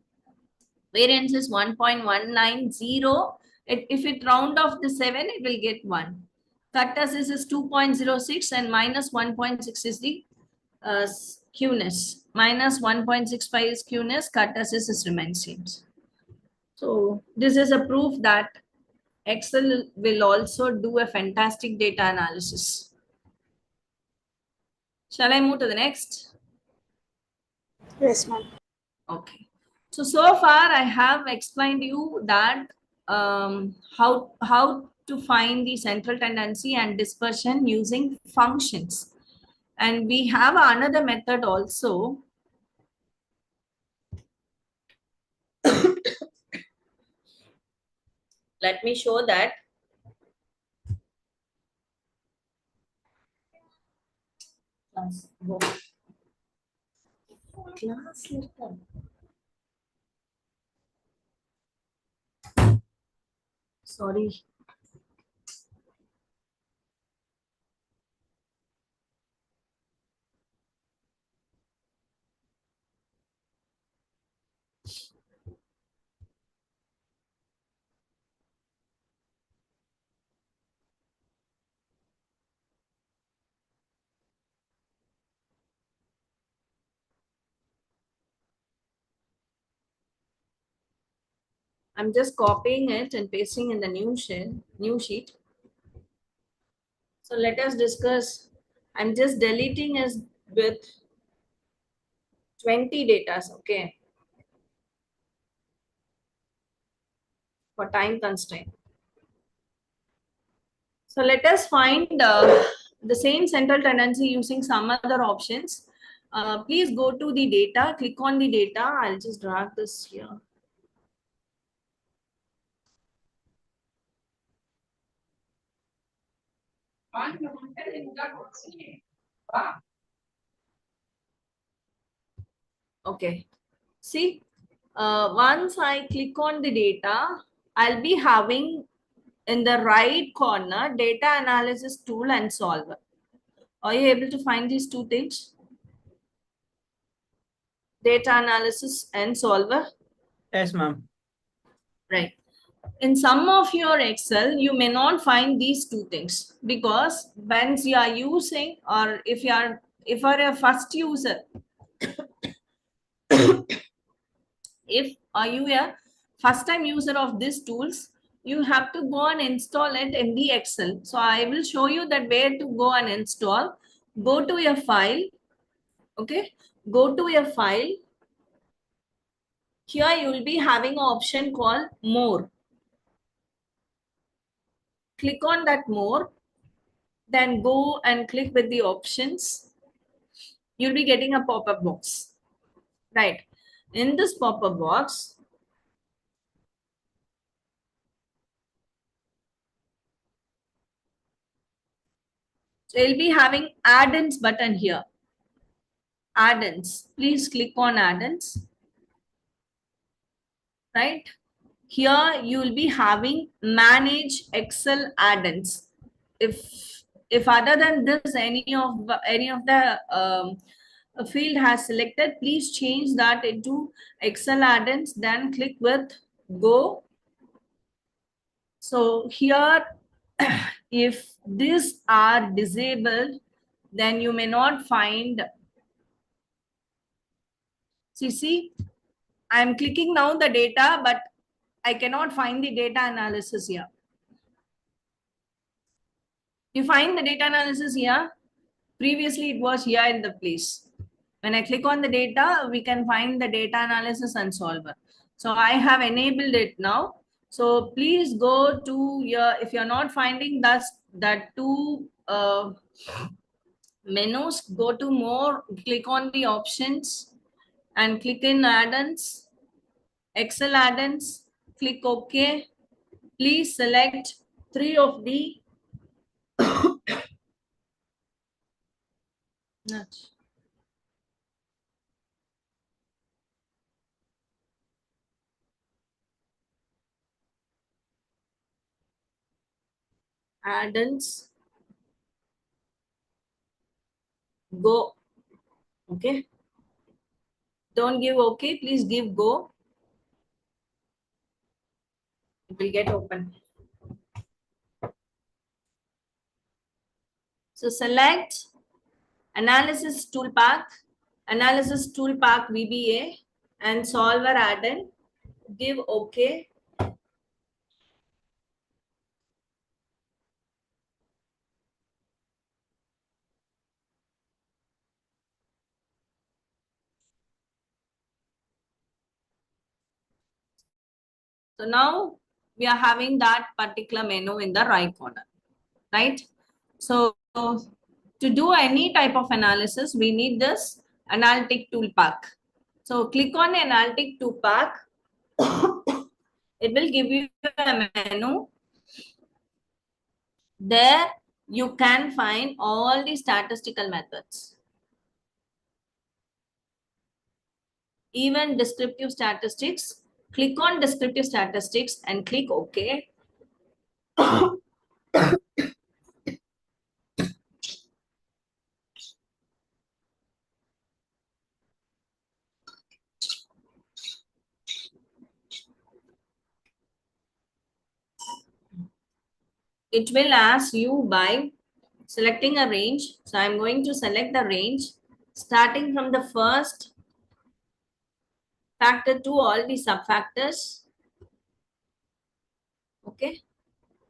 Speaker 3: Variance is 1.190. If it round off the 7, it will get 1. Cut assist is 2.06 and minus 1.6 is the skewness. Minus 1.65 is skewness. Cut assist is remains same. So this is a proof that Excel will also do a fantastic data analysis. Shall I move to the next?
Speaker 6: Yes, ma'am.
Speaker 3: Okay. So far I have explained you that how to find the central tendency and dispersion using functions. And we have another method also. Let me show that. Class, go. Class letter. Sorry. I'm just copying it and pasting in the new sheet. So let us discuss. I'm just deleting it with 20 data, okay, for time constraint. So let us find the same central tendency using some other options. Please go to the data, click on the data. I'll just drag this here. Okay. See, once I click on the data, I'll be having in the right corner data analysis tool and solver. Are you able to find these two things? Data analysis and solver.
Speaker 2: Yes, ma'am.
Speaker 3: Right. In some of your Excel, you may not find these two things because once you are using, or if you are a first user, if are you a first time user of these tools, you have to go and install it in the Excel. So I will show you that where to go and install. Go to your file. Okay. Go to your file. Here you will be having an option called more. Click on that more. Then go and click with the options. You'll be getting a pop-up box. Right. In this pop-up box, so you'll be having add-ins button here. Add-ins. Please click on add-ins. Right. Here you will be having manage Excel add-ins. If other than this any of the field has selected, please change that into Excel add-ins. Then click with go. So here, if these are disabled, then you may not find. See, I'm clicking now the data, but I cannot find the data analysis here. You find the data analysis here. Previously, it was here in the place. When I click on the data, we can find the data analysis and solver. So I have enabled it now. So please go to your, if you're not finding that two menus, go to more, click on the options and click in add-ins, Excel add-ins, click OK. Please select 3 of the add-ins, go. Okay. Don't give OK, please give go. It will get open. So select Analysis Toolpath, Analysis Toolpath VBA, and Solver add-in. Give OK. So now we are having that particular menu in the right corner, right? So to do any type of analysis, we need this analytic toolpath. So click on analytic toolpath. It will give you a menu. There you can find all the statistical methods, even descriptive statistics. Click on descriptive statistics and click OK. It will ask you by selecting a range. So I'm going to select the range starting from the first factor to all the subfactors. Okay.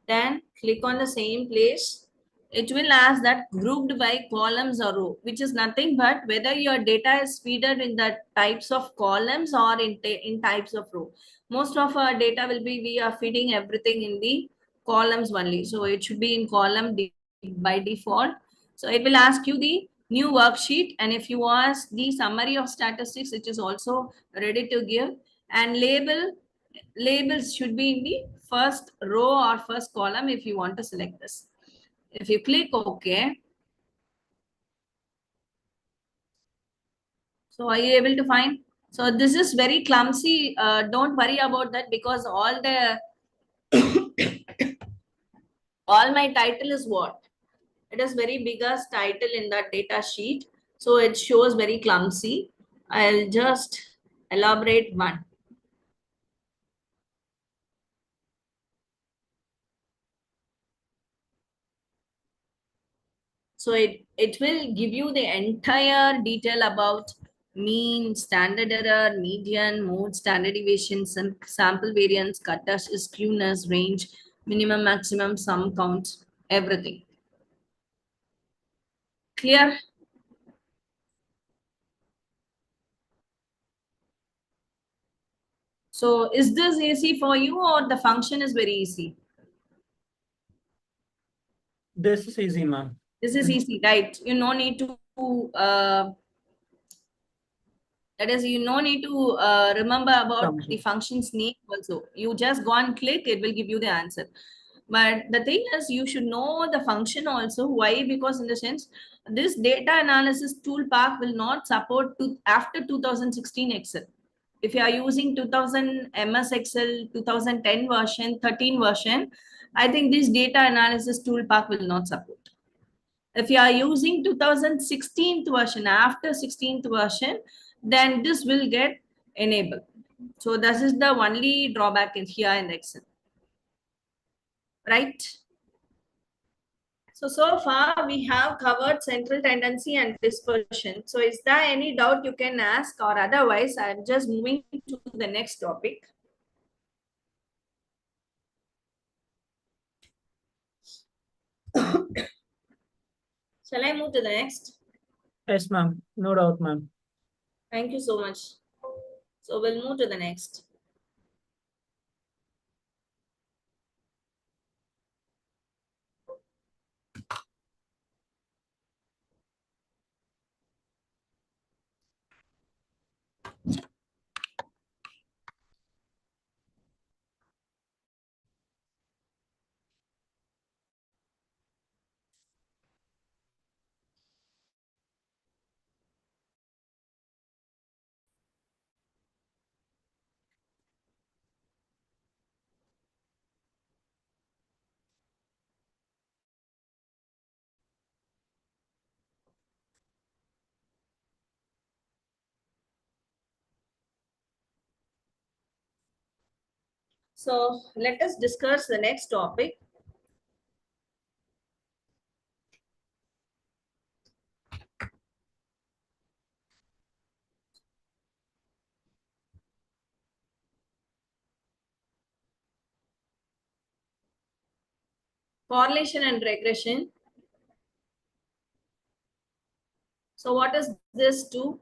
Speaker 3: Then click on the same place. It will ask that grouped by columns or row, which is nothing but whether your data is fed in the types of columns or in types of row. Most of our data will be, we are feeding everything in the columns only. So it should be in column by default. So it will ask you the new worksheet. And if you ask the summary of statistics, it is also ready to give. And labels should be in the first row or first column if you want to select this. If you click OK, so are you able to find? So this is very clumsy. Don't worry about that, because all my title is what? It is very biggest title in that data sheet. So it shows very clumsy. I'll just elaborate one. So it will give you the entire detail about mean, standard error, median, mode, standard deviation, sample variance, cutoff, skewness, range, minimum, maximum, sum count, everything. Clear? So is this easy for you, or the function is very easy?
Speaker 2: This is easy, ma'am.
Speaker 3: This is easy, right? You no need to that is, you no need to remember about the function's name also. You just go and click, it will give you the answer. But the thing is, you should know the function also. Why? Because in the sense, this data analysis tool pack will not support to after 2016 Excel. If you are using 2000 MS Excel 2010 version, 13 version, I think this data analysis tool pack will not support. If you are using 2016th version, after 16th version, then this will get enabled. So this is the only drawback in here in Excel, right? So far we have covered central tendency and dispersion. So is there any doubt you can ask, or otherwise I'm just moving to the next topic. Shall I move to the next?
Speaker 2: Yes, ma'am. No doubt, ma'am.
Speaker 3: Thank you so much. So we'll move to the next. So let us discuss the next topic. Correlation and regression. So what does this do?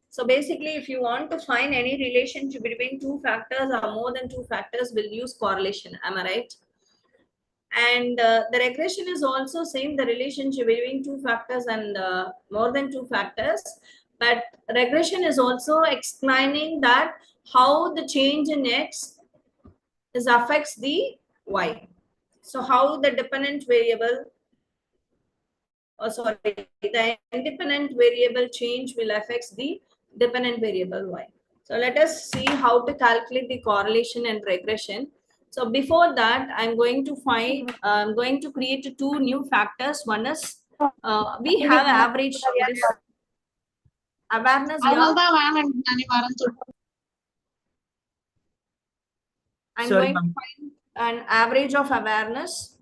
Speaker 3: So basically, if you want to find any relationship between two factors or more than two factors, we'll use correlation. Am I right? And the regression is also same, the relationship between two factors and more than two factors. But regression is also explaining that how the change in X is affects the Y. So how the dependent variable, the independent variable change will affect the dependent variable Y. So let us see how to calculate the correlation and regression. So before that, I'm going to create two new factors. One is we have average, it is awareness here. I'm
Speaker 2: Sorry,
Speaker 3: going to
Speaker 2: ma'am.
Speaker 3: find an average of awareness.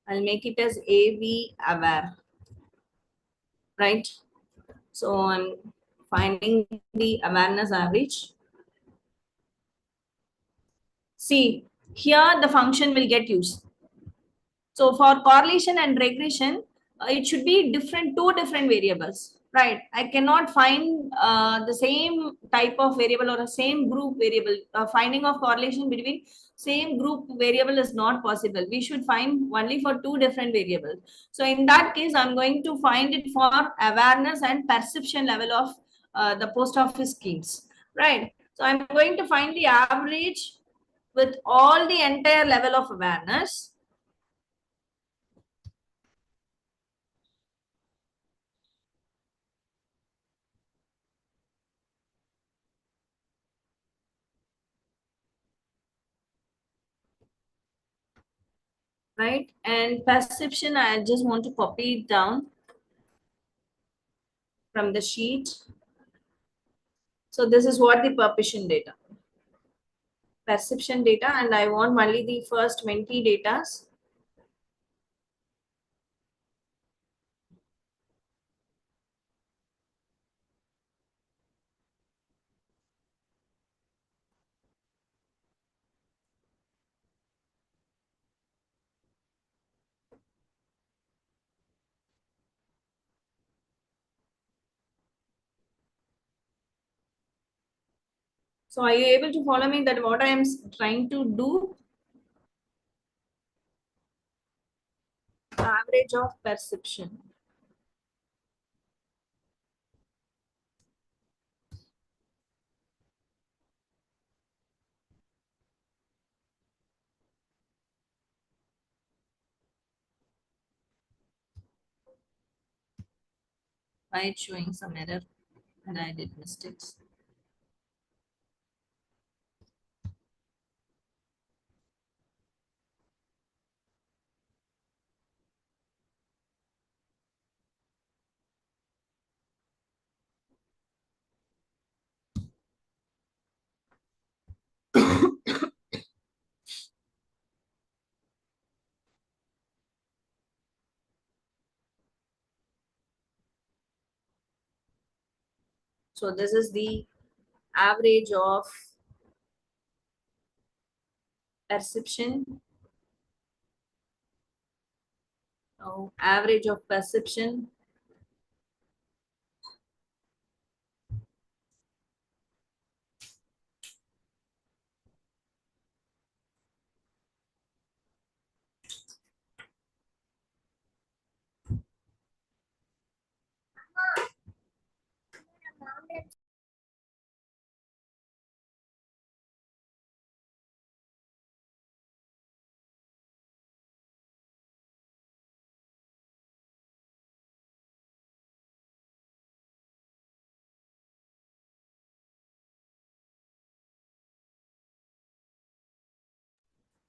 Speaker 3: I'll make it as AV aware, right? So I'm finding the awareness average. See, here the function will get used. So for correlation and regression, it should be two different variables, right? I cannot find the same type of variable or a same group variable. Finding of correlation between same group variable is not possible. We should find only for two different variables. So in that case, I'm going to find it for awareness and perception level of the post office schemes, right? So I'm going to find the average with all the entire level of awareness. Right, and perception, I just want to copy it down from the sheet. So this is what the perception data, and I want only the first 20 data. So are you able to follow me that what I am trying to do? Average of perception. Why it's showing some error and I did mistakes. So this is the average of perception. Oh, average of perception.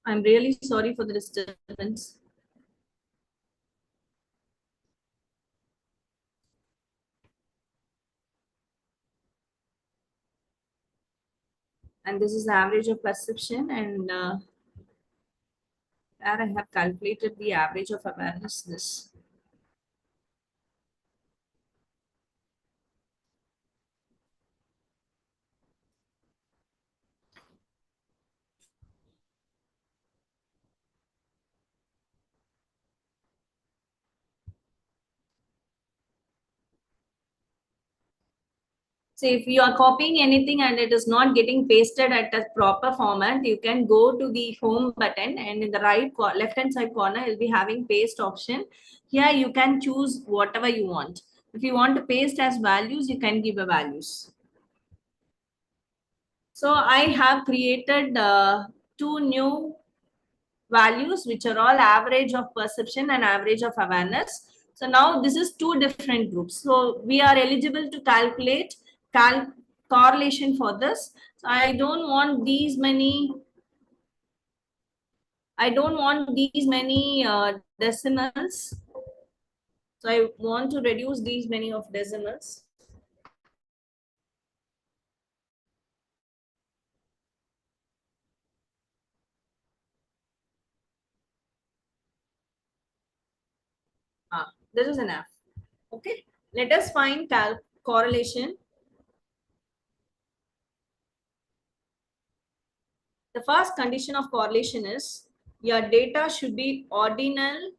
Speaker 3: I'm really sorry for the disturbance. And this is the average of perception, and where I have calculated the average of awareness. This. So if you are copying anything and it is not getting pasted at a proper format, you can go to the home button, and in the left hand side corner, you'll be having paste option. Here you can choose whatever you want. If you want to paste as values, you can give a values. So I have created two new values, which are all average of perception and average of awareness. So now this is two different groups. So we are eligible to calculate correlation for this. So I don't want these many decimals. So I want to reduce these many of decimals. This is enough. Okay, let us find correlation. The first condition of correlation is your data should be ordinal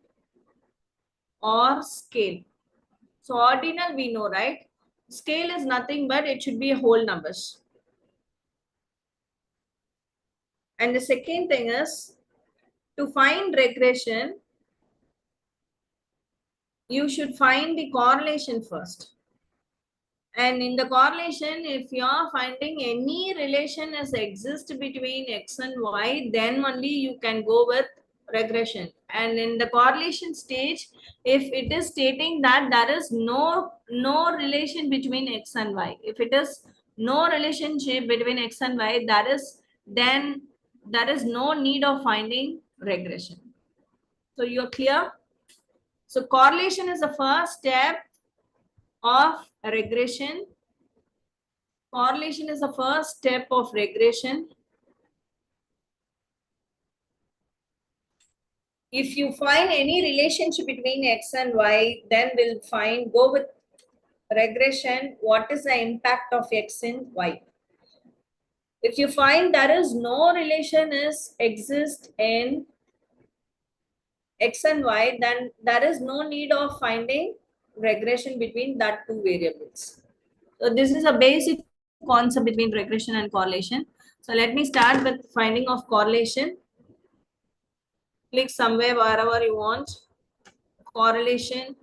Speaker 3: or scale. So ordinal we know, right? Scale is nothing but it should be whole numbers. And the second thing is, to find regression, you should find the correlation first. And in the correlation, if you are finding any relation as exists between X and Y, then only you can go with regression. And in the correlation stage, if it is stating that there is no relation between X and Y, if it is no relationship between X and Y, then there is no need of finding regression. So you're clear? So correlation is the first step of regression. Correlation is the first step of regression. If you find any relationship between X and Y, then we'll go with regression. What is the impact of X in Y? If you find there is no relation exists in X and Y, then there is no need of finding regression between that two variables. So this is a basic concept between regression and correlation. So let me start with finding of correlation. Click somewhere wherever you want. Correlation.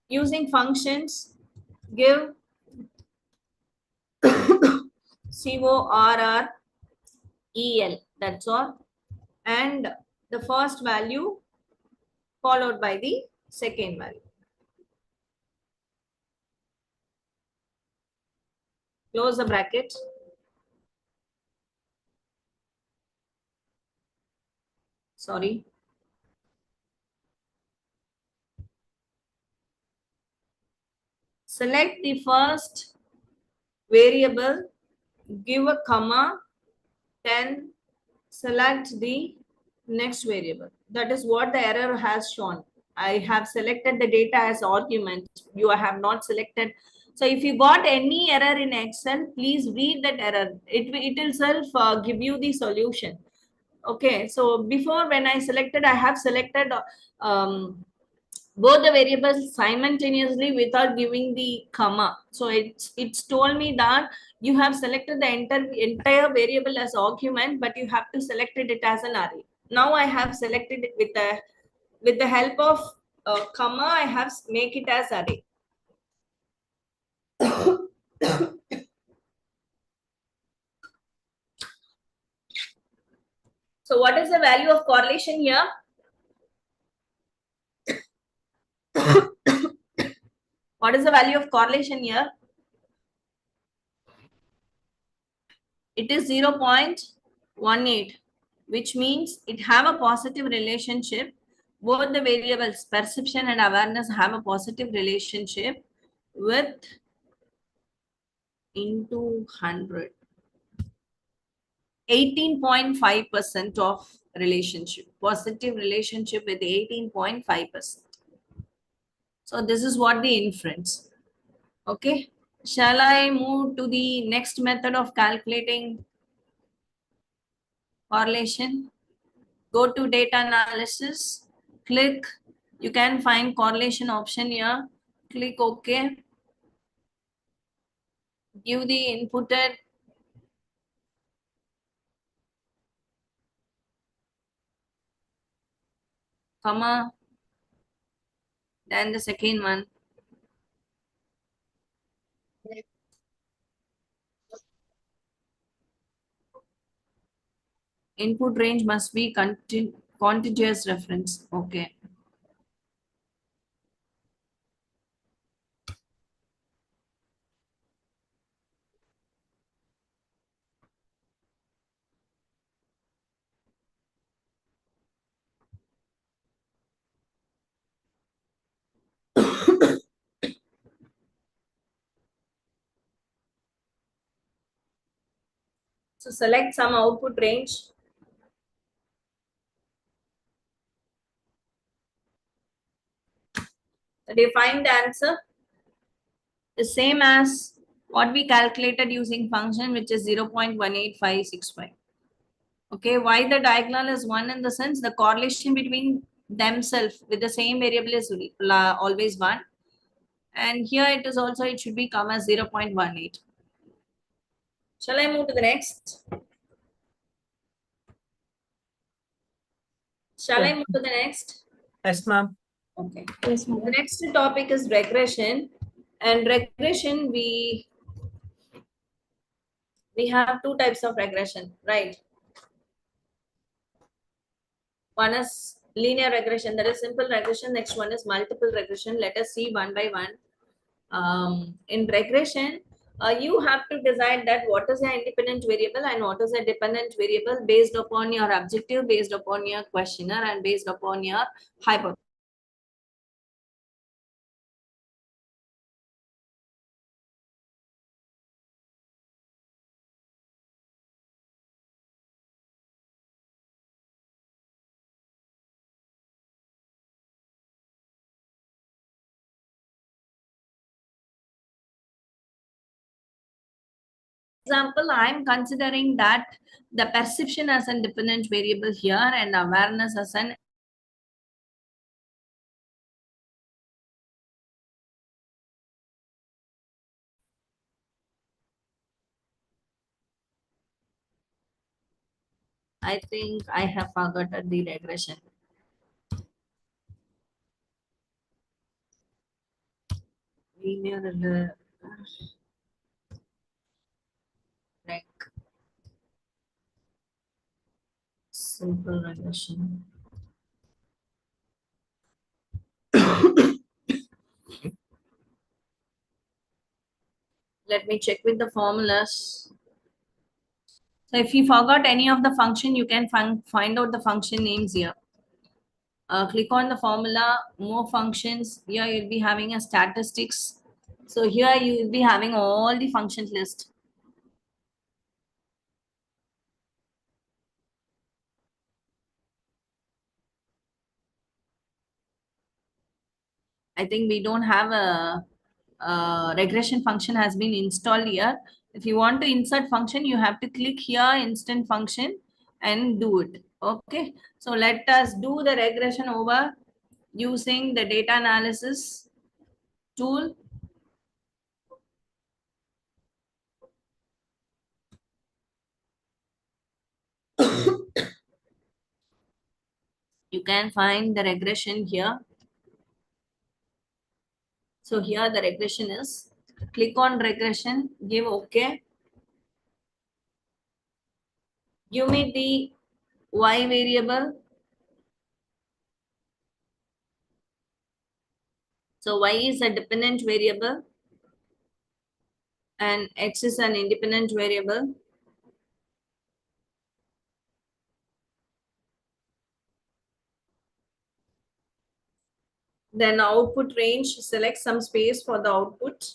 Speaker 3: Using functions, give CORREL, that's all. And the first value followed by the second value. Close the bracket. Sorry. Select the first variable, give a comma, then select the next variable. That is what the error has shown. I have selected the data as argument. You have not selected. So if you got any error in Excel, please read that error. It itself give you the solution. Okay, so before when I selected, I have selected both the variables simultaneously without giving the comma. So it's told me that you have selected the entire variable as argument, but you have to select it as an array. Now I have selected it with the help of comma. I have make it as array. So what is the value of correlation here? What is the value of correlation here? It is 0.18, which means it have a positive relationship. Both the variables perception and awareness have a positive relationship with into 100. 18.5% of relationship, positive relationship with 18.5%. So this is what the inference. Okay. Shall I move to the next method of calculating correlation? Go to data analysis, click, you can find correlation option here, click OK, give the inputted comma, then the second one. Input range must be contiguous reference. Okay. So select some output range. So define the answer. The same as what we calculated using function, which is 0.18565. Okay, why the diagonal is 1 in the sense the correlation between themselves with the same variable is always 1. And here it is also, it should be come as 0.18. Shall I move to the next? Shall I move to the next?
Speaker 2: Yes, ma'am.
Speaker 3: Okay.
Speaker 6: Yes,
Speaker 3: The
Speaker 6: ma'am.
Speaker 3: next topic is regression. And regression, we have two types of regression, right? One is linear regression, that is simple regression. Next one is multiple regression. Let us see one by one. In regression, you have to decide that what is an independent variable and what is a dependent variable based upon your objective, based upon your questionnaire, and based upon your hypothesis. Example, I am considering that the perception as a dependent variable here and awareness as an I think I have forgotten the regression. Linear simple regression. Let me check with the formulas. So if you forgot any of the function, you can find out the function names here. Click on the formula, more functions. Here you'll be having a statistics. So here you will be having all the functions list. I think we don't have a regression function has been installed here. If you want to insert function, you have to click here instant function and do it. Okay, so let us do the regression over using the data analysis tool. You can find the regression here. So here the regression is, click on regression, give OK. Give me the Y variable. So Y is a dependent variable and X is an independent variable. Then output range, select some space for the output.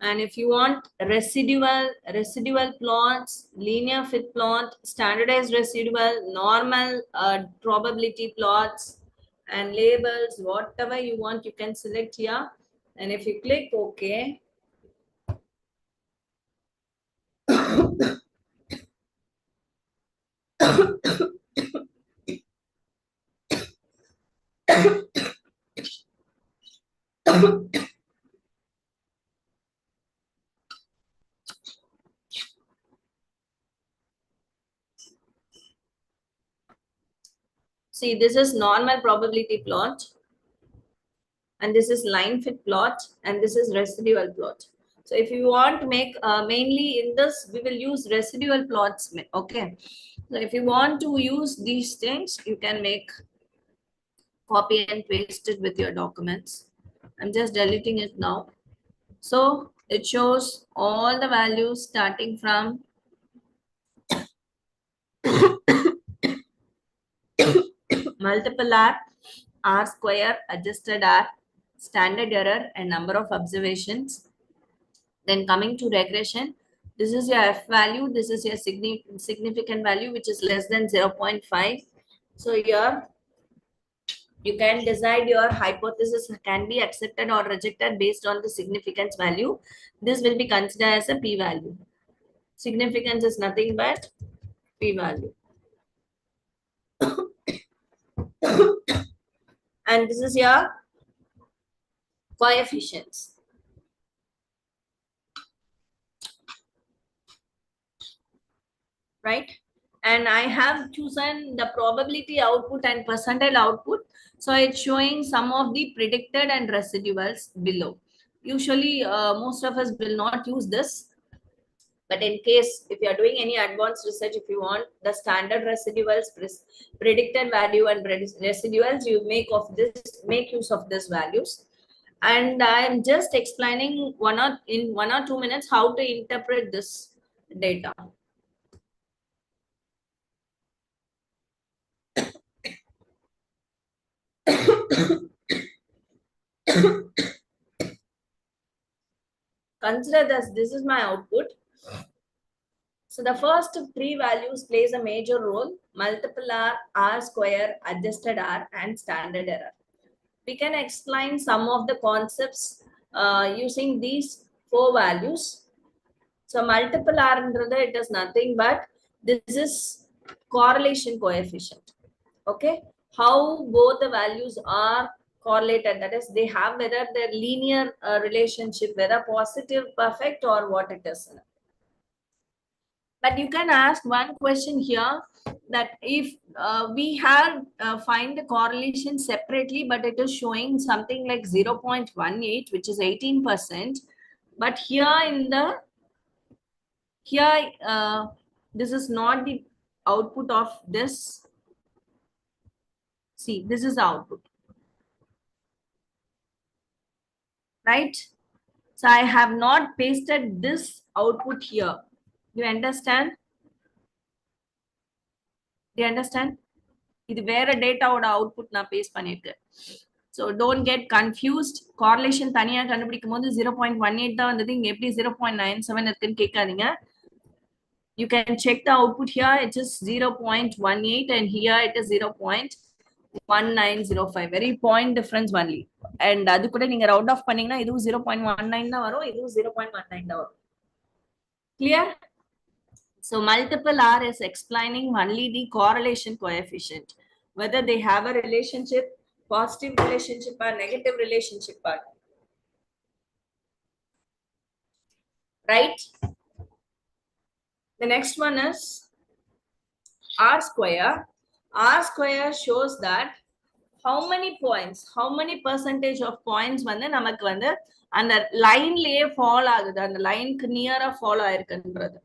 Speaker 3: And if you want residual plots, linear fit plot, standardized residual, normal probability plots, and labels, whatever you want, you can select here. And if you click OK, see, this is normal probability plot, and this is line fit plot, and this is residual plot. So if you want to make mainly in this, we will use residual plots. Okay. So if you want to use these things, you can make copy and paste it with your documents. I'm just deleting it now. So it shows all the values starting from multiple R square, adjusted R, standard error, and number of observations. Then coming to regression, this is your F value, this is your significant value, which is less than 0.5. So here you can decide your hypothesis can be accepted or rejected based on the significance value. This will be considered as a p-value. Significance is nothing but p-value. And this is your coefficients. Right? And I have chosen the probability output and percentile output. So it's showing some of the predicted and residuals below. Usually, most of us will not use this. But in case, if you are doing any advanced research, if you want the standard residuals, predicted value and residuals, you make use of these values. And I am just explaining in 1 or 2 minutes how to interpret this data. Consider this is my output. So the first 3 values plays a major role: multiple R, R square, adjusted R, and standard error. We can explain some of the concepts using these 4 values. So multiple R, it is nothing but this is correlation coefficient. Okay, how both the values are correlated, that is they have whether their linear relationship, whether positive, perfect, or what it is. But you can ask one question here, that if we have find the correlation separately, but it is showing something like 0.18, which is 18%. But here this is not the output of this. See, this is the output. Right? So I have not pasted this output here. Do you understand? Do you understand? This is where a data or output na paste pannirukku. So don't get confused. Correlation thaniya kandupidikumbodhu 0.18 da vandhathu, inga eppadi 0.97 irukku kekkadinga. You can check the output here. It is 0.18 and here it is 0.1905. Very point difference only. And adu kuda neenga round off panningna idu 0.19 da varum, idu 0.19 da varum. Clear? So multiple R is explaining only the correlation coefficient, whether they have a relationship, positive relationship or negative relationship. Right? The next one is R square. R square shows that how many points, how many percentage of points வந்து நமக்கு வந்து அந்த லைன்லயே follow ஆகுது, அந்த லைனுக்கு நியரா follow ஆயிருக்குன்றது.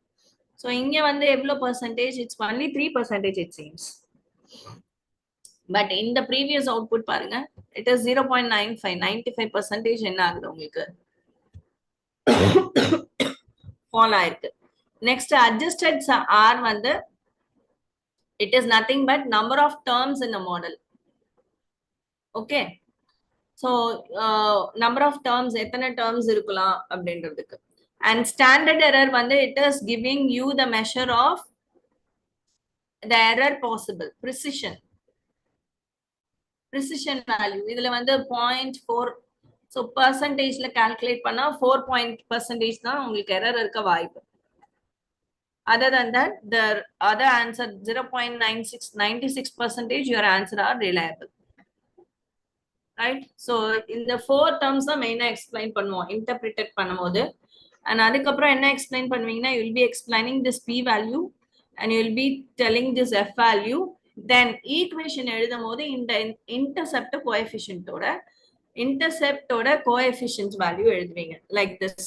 Speaker 3: So இங்க வந்து எவ்வளவு percentage? It's only 3% it seems. But in the previous output பாருங்க, it is 0.95, 95% என்ன ஆகுது உங்களுக்கு ஃபாலோ ஆயிருக்கு. Next adjusted R வந்து it is nothing but number of terms in a model. Okay. So number of terms, எத்தனை terms இருக்கலாம் அப்படின்றதுக்கு. And standard error it is giving you the measure of the error possible, precision value. இதுல 0.4, so percentage calculate பண்ணா 4% தான் உங்களுக்கு error இருக்க வாய்ப்பு. Other than that, the other answer 0.96% your answer are reliable. Right? So in the 4 terms தான் main explain பண்ணுவோம் interpreted பண்ணும்போது. And அதுக்கப்புறம் என்ன explain பண்ணுவீங்கன்னா, you will be explaining this p value and you will be telling this f value. Then equation எழுதும்போது இந்த intercept coefficient value எழுதுவீங்க like this.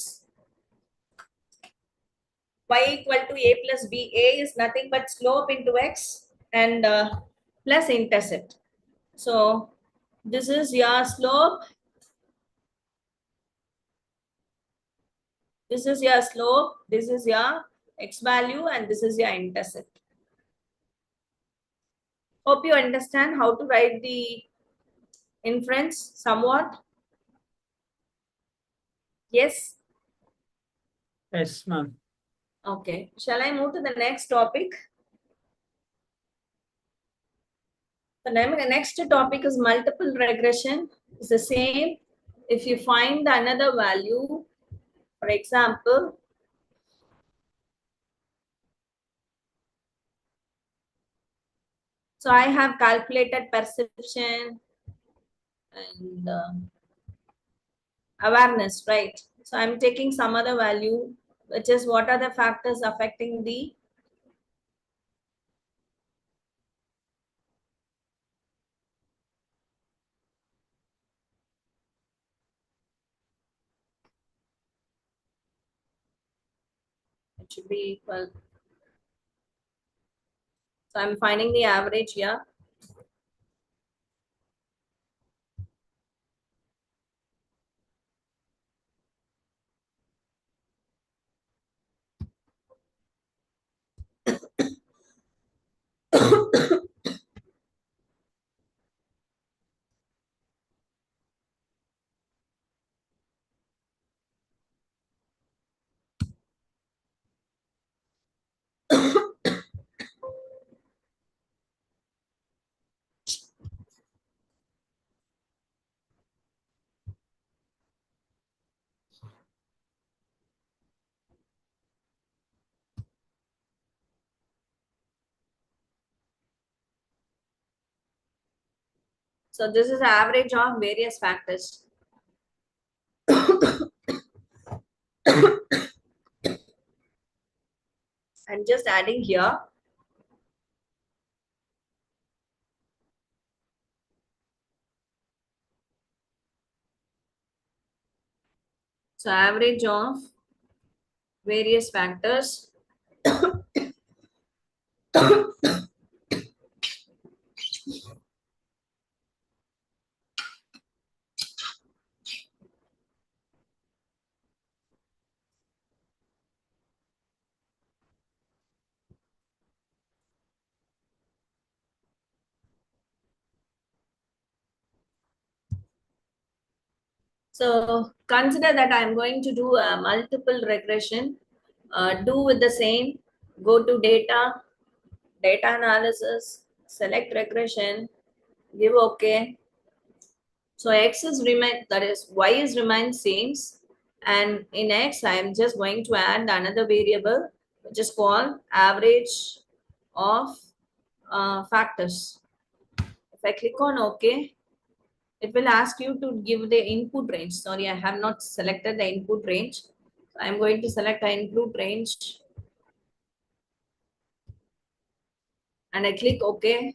Speaker 3: Y equal to a plus b. A is nothing but slope into x and plus intercept. So this is your slope. This is your slope, this is your x value, and this is your intercept. Hope you understand how to write the inference somewhat. Yes?
Speaker 2: Yes, ma'am.
Speaker 3: Okay. Shall I move to the next topic? The next topic is multiple regression. It's the same. If you find another value, for example, so I have calculated perception and awareness, right? So I'm taking some other value, which is what are the factors affecting the it should be equal. So I'm finding the average here. So this is the average of various factors. I'm just adding here. So average of various factors. So consider that I'm going to do a multiple regression. Do with the same. Go to data analysis, select regression, give OK. So x is remain, that is y is remain same, and in x I am just going to add another variable which is called average of factors. If I click on OK, it will ask you to give the input range. Sorry, I have not selected the input range. I am going to select the input range and I click OK.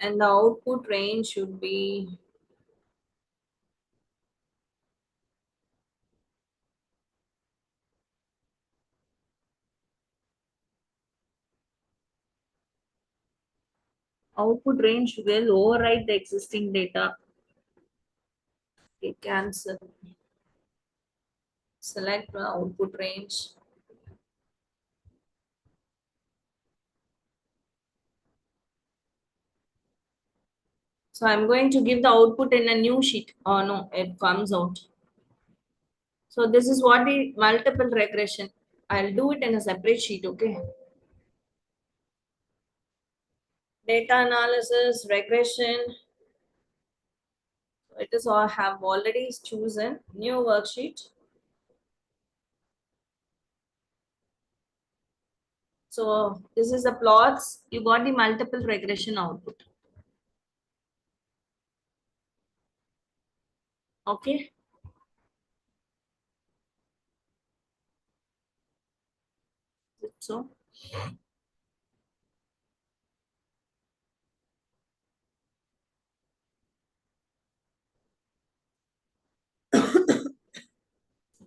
Speaker 3: And the output range should be will override the existing data. Okay, cancel. Select the output range. So I'm going to give the output in a new sheet. Oh no, it comes out. So this is what the multiple regression. I'll do it in a separate sheet, okay? Data analysis, regression. It is all have already chosen new worksheet. So this is the plots. You got the multiple regression output. Okay. So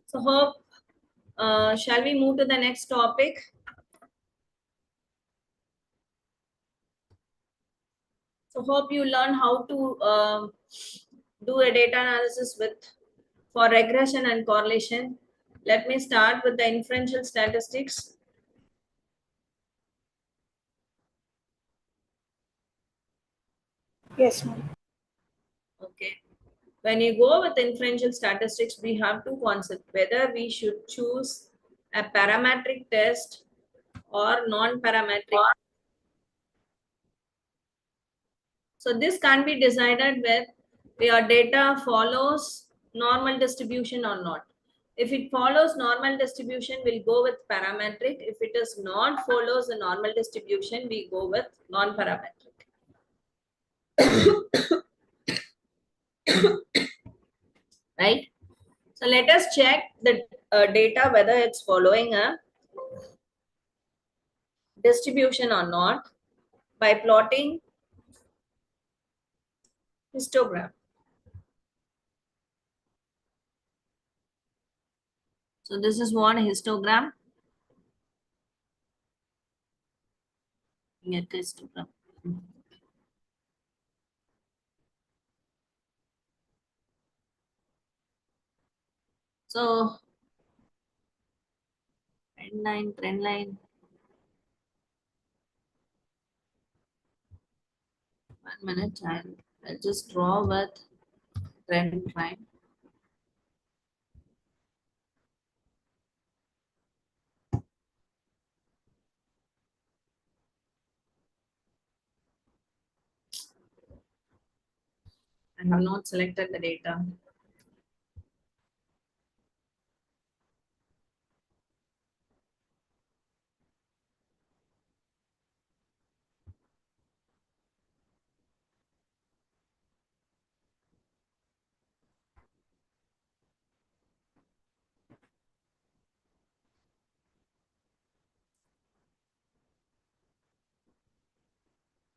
Speaker 3: so hope shall we move to the next topic? So hope you learn how to do a data analysis with for regression and correlation. Let me start with the inferential statistics.
Speaker 6: Yes, ma'am.
Speaker 3: Okay. When you go with inferential statistics, we have two concepts, whether we should choose a parametric test or non-parametric. So this can be decided with your data follows normal distribution or not. If it follows normal distribution, we'll go with parametric. If it does not follows the normal distribution, we go with non-parametric. Right? So let us check the data whether it's following a distribution or not by plotting histogram. So this is one histogram. Get histogram. So trend line. 1 minute. I'll just draw with trend line. I have not selected the data.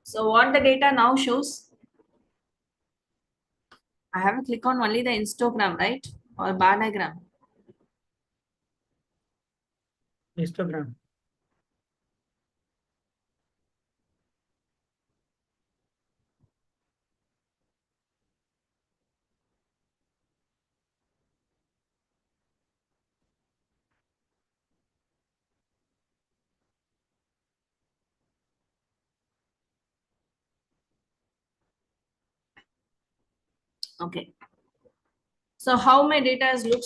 Speaker 3: So what the data now shows? I have to click on only the histogram, right? Or bar diagram.
Speaker 2: Histogram.
Speaker 3: Okay. So how my data is looks?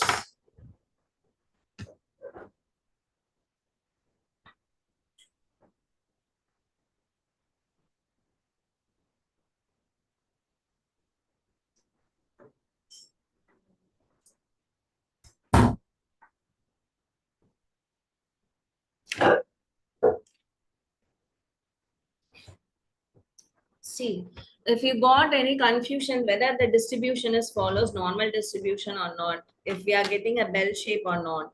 Speaker 3: See, if you got any confusion whether the distribution is follows normal distribution or not, if we are getting a bell shape or not.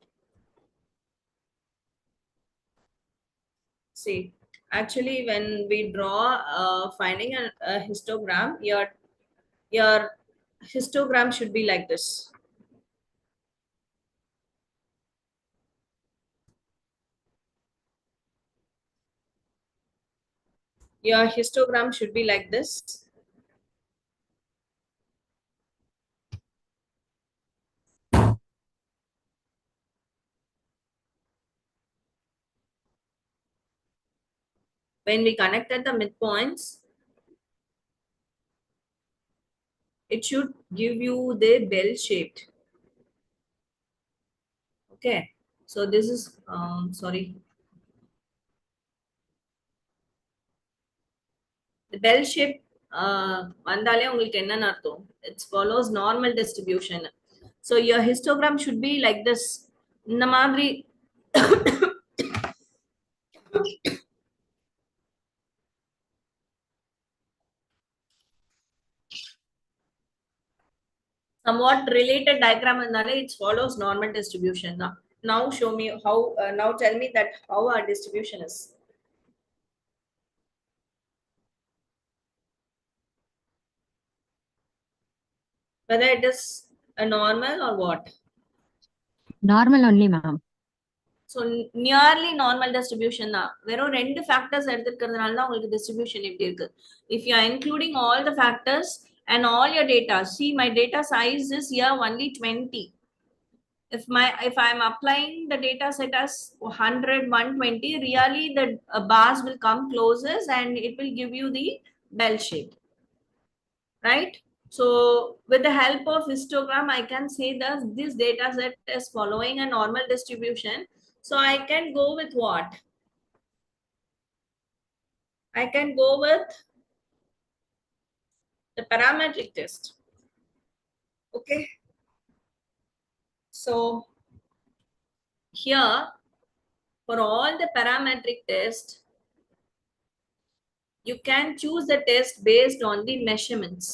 Speaker 3: See, actually when we draw finding a histogram, your histogram should be like this. Your histogram should be like this. when we connected the midpoints, it should give you the bell shaped. Okay, so this is sorry, the bell shape வந்தாலே உங்களுக்கு என்னன்னு அர்த்தம்? It follows normal distribution. So your histogram should be like this. இந்த மாதிரி somewhat related diagram இருந்தாலே it follows normal distribution தான். Now show me how, now tell me that how our distribution is. Whether it is a normal or what?
Speaker 7: Normal only, ma'am.
Speaker 3: So nearly normal distribution தான். வெறும் ரெண்டு factors எடுத்துக்கிறதுனால தான் உங்களுக்கு distribution இப்படி இருக்கு. If you are including all the factors and all your data, see my data size is here only 20. If I am applying the data set as 100, 120, really the bars will come closest and it will give you the bell shape, right? So with the help of histogram, I can say that this data set is following a normal distribution. So I can go with what? I can go with the parametric test. Okay. So here, for all the parametric test, you can choose the test based on the measurements.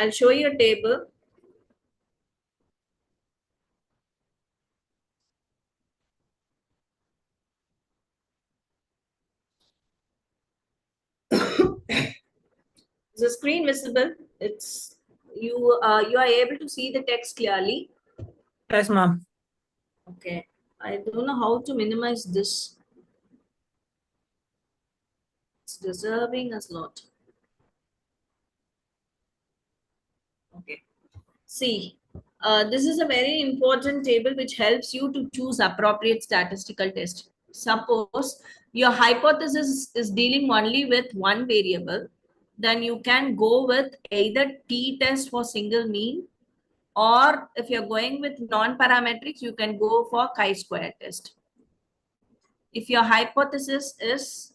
Speaker 3: I'll show you a table. Is the screen visible? It's you are able to see the text clearly.
Speaker 8: Yes, ma'am.
Speaker 3: Okay, I don't know how to minimize this. It's deserving a lot. Okay, see, this is a very important table which helps you to choose appropriate statistical test. Suppose your hypothesis is dealing only with one variable, then you can go with either t-test for single mean, or if you're going with non-parametrics, you can go for chi-square test. If your hypothesis is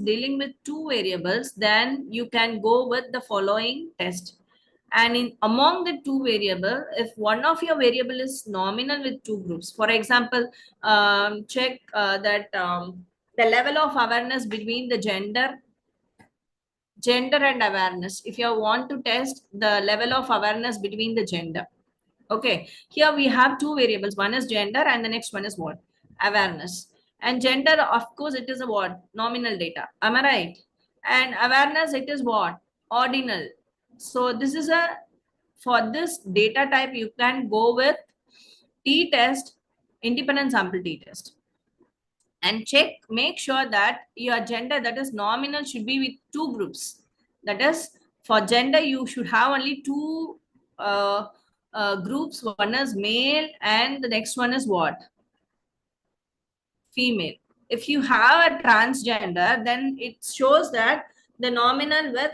Speaker 3: dealing with two variables, then you can go with the following test. And among the two variables, if one of your variable is nominal with two groups, for example, check that the level of awareness between the gender and awareness. If you want to test the level of awareness between the gender, okay, here we have two variables. One is gender and the next one is what? Awareness. And gender, of course, it is a what? Nominal data. Am I right? And awareness, it is what? Ordinal. So this is for this data type, you can go with t-test, independent sample t-test. And check, make sure that your gender, that is nominal, should be with two groups. That is, for gender, you should have only two groups. One is male and the next one is what? Female. If you have a transgender, then it shows that the nominal with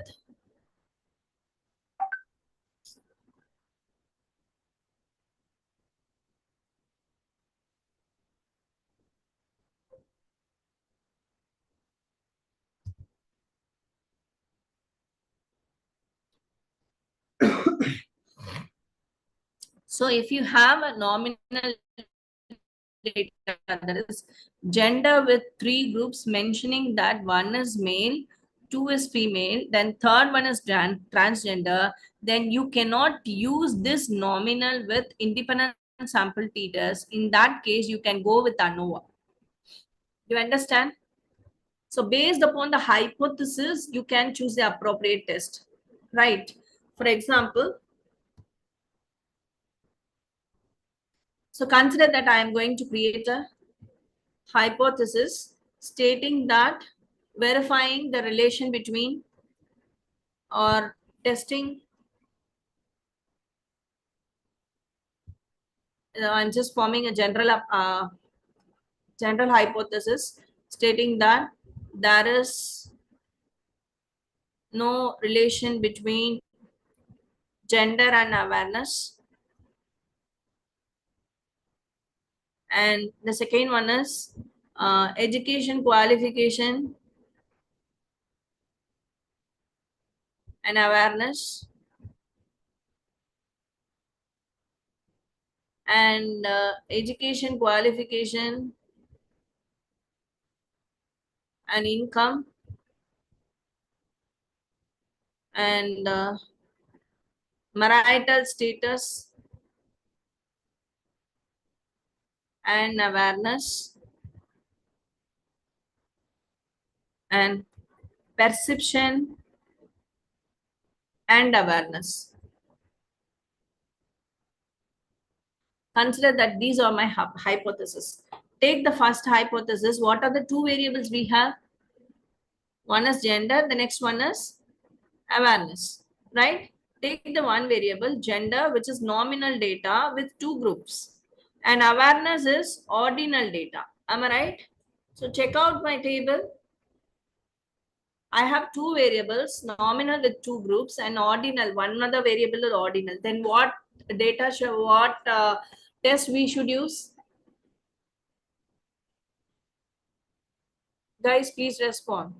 Speaker 3: so if you have a nominal data, that is gender with three groups mentioning that one is male, two is female, then third one is transgender, then you cannot use this nominal with independent sample t-test. In that case, you can go with ANOVA. You understand? So based upon the hypothesis, you can choose the appropriate test, right? For example, so consider that I am going to create a hypothesis stating that verifying the relation between or testing I'm just forming a general hypothesis stating that there is no relation between gender and awareness. And the second one is education qualification and awareness. And education qualification and income and marital status and awareness and perception and awareness. Consider that these are my hypotheses. Take the first hypothesis. What are the two variables we have? One is gender, the next one is awareness, right? Take the one variable, gender, which is nominal data with two groups, and awareness is ordinal data. Am I right? So check out my table. I have two variables, nominal with two groups and ordinal, one other variable is ordinal. Then what data show, what test we should use? Guys, please respond.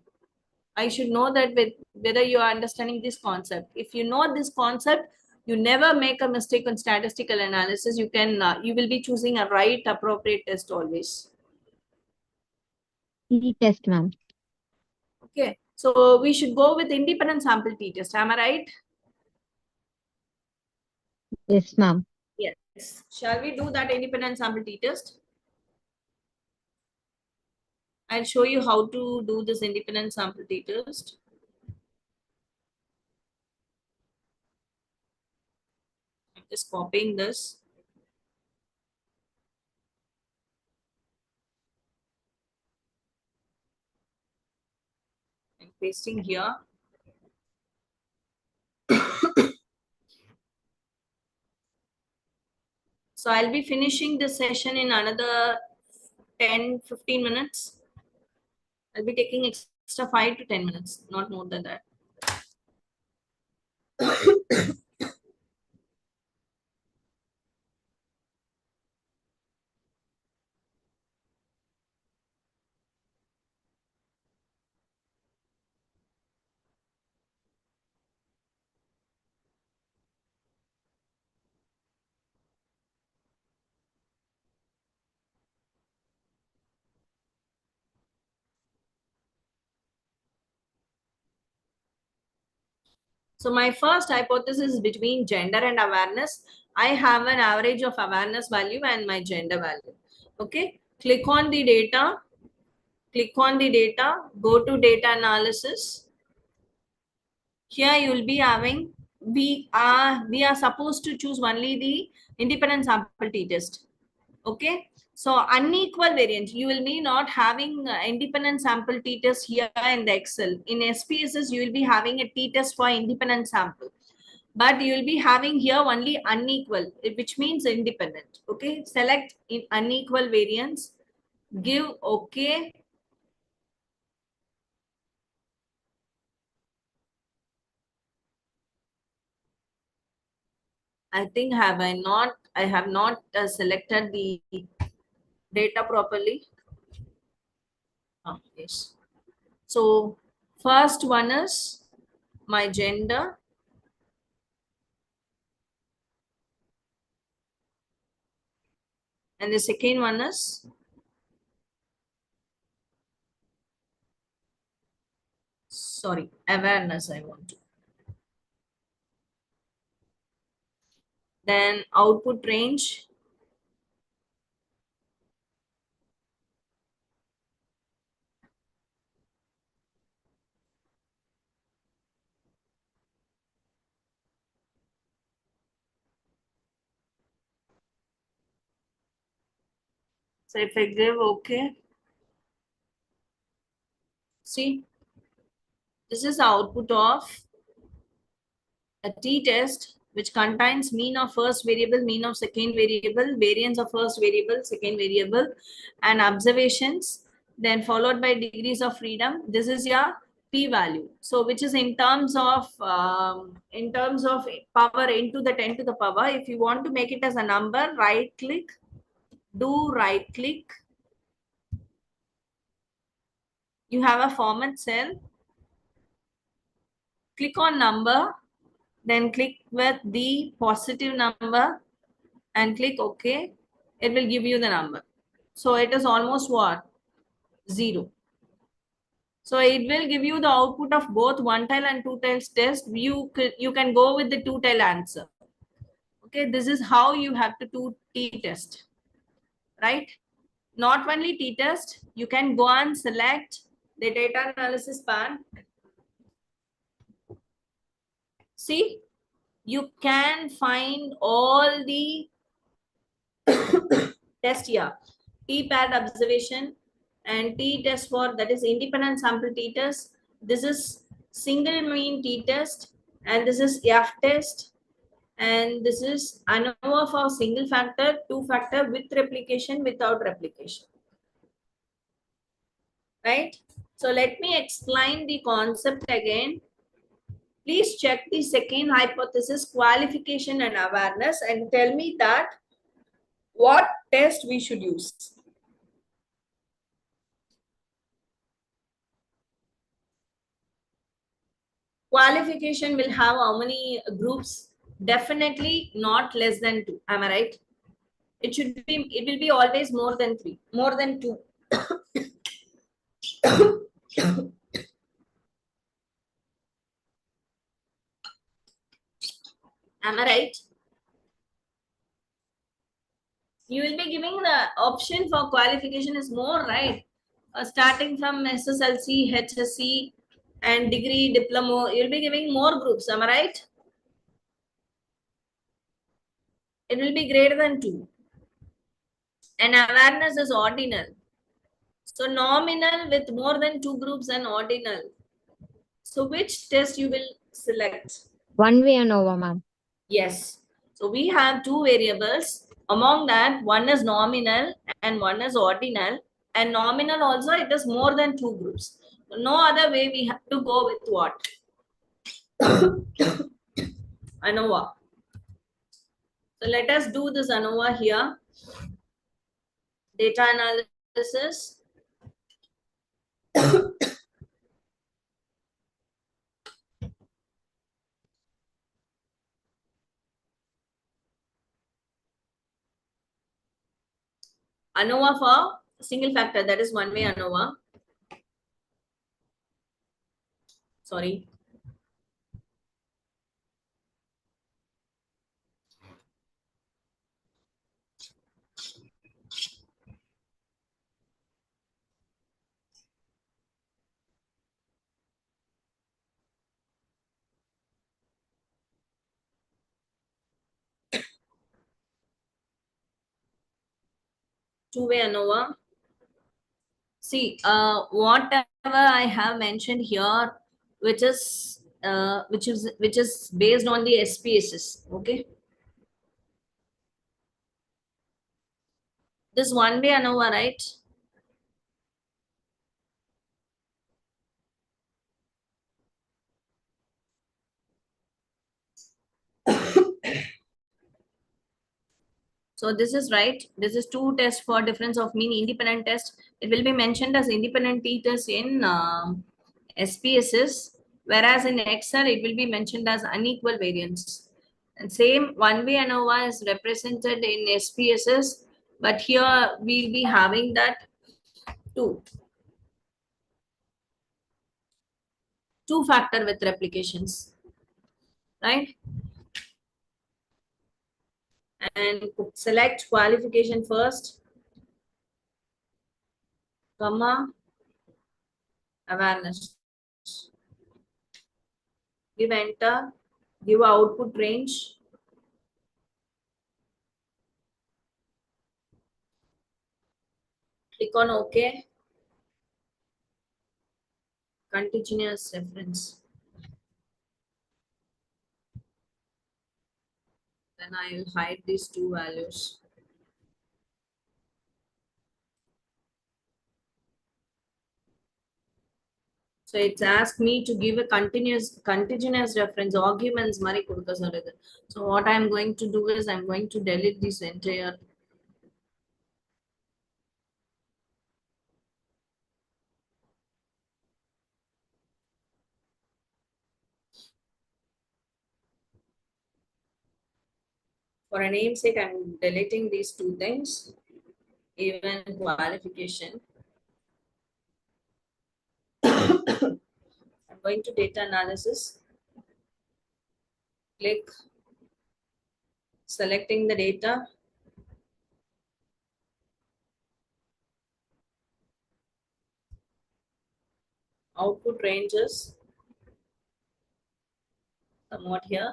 Speaker 3: I should know that with whether you are understanding this concept. If you know this concept, you never make a mistake on statistical analysis. You can, you will be choosing a right appropriate test always.
Speaker 7: T-test, ma'am.
Speaker 3: Okay, so we should go with independent sample t-test. Am I right?
Speaker 7: Yes, ma'am.
Speaker 3: Yes. Shall we do that independent sample t-test? I'll show you how to do this independent sample t-test. I'm just copying this. I'm pasting here. So I'll be finishing this session in another 10-15 minutes. I'll be taking extra 5 to 10 minutes, not more than that. So my first hypothesis is between gender and awareness. I have an average of awareness value and my gender value. Okay, click on the data, go to data analysis. Here you will be having, we are supposed to choose only the independent sample t-test. Okay, so unequal variance, you will be not having independent sample t-test here in the Excel. In SPSS, you will be having a t-test for independent sample, but you will be having here only unequal, which means independent. Okay, select in unequal variance, give okay. I think I have not selected the data properly. Yes. So first one is my gender. And the second one is awareness I want to. Then output range. So if I give okay, see, this is the output of a t-test which contains mean of first variable, mean of second variable, variance of first variable, second variable, and observations, then followed by degrees of freedom. This is your p-value. So which is in terms of power into the 10 to the power. If you want to make it as a number, right click, do right click. You have a format cell. Click on number, then click with the positive number and click OK. It will give you the number. So it is almost what? 0. So it will give you the output of both one tile and two tiles test. You can go with the two tile answer. Okay, this is how you have to do t-test, right? Not only t-test, you can go and select the data analysis pan. See, you can find all the test here. T-paired observation and t-test for, that is independent sample t-test. This is single mean t-test, and this is f-test, and this is ANOVA for single factor, two factor, with replication, without replication. Right? So let me explain the concept again. Please check the second hypothesis, qualification and awareness, and tell me that what test we should use. Qualification will have how many groups? Definitely not less than 2. Am I right? It will be always more than 3, more than 2. Am I right? You will be giving the option for qualification is more, right? Starting from SSLC, HSC, and degree, diploma, you'll be giving more groups. Am I right? It will be greater than 2. And awareness is ordinal. So nominal with more than 2 groups and ordinal. So which test you will select?
Speaker 7: One way ANOVA, ma'am.
Speaker 3: Yes. So we have 2 variables. Among that, one is nominal and one is ordinal. And nominal also, it is more than 2 groups. No other way, we have to go with what? ANOVA. So let us do this ANOVA here. Data analysis. ANOVA for single factor, that is one way ANOVA. Sorry. Two-way ANOVA. See, whatever I have mentioned here, which is based on the SPSS. Okay. This one-way ANOVA, right? So this is right. This is 2 tests for difference of mean, independent test. It will be mentioned as independent t-test in SPSS, whereas in Excel it will be mentioned as unequal variance. And same one-way ANOVA is represented in SPSS, but here we'll be having that 2 factor with replications, right? And select qualification first, comma, awareness. Give enter, give output range. Click on OK. Continuous reference. Then I'll hide these two values. So it's asked me to give a continuous reference arguments mari கொடுக்க சொல்லுது. So what I'm going to do is I'm going to delete this entire. For a namesake, I'm deleting these two things, even qualification. I'm going to data analysis. Click selecting the data. Output ranges somewhat here.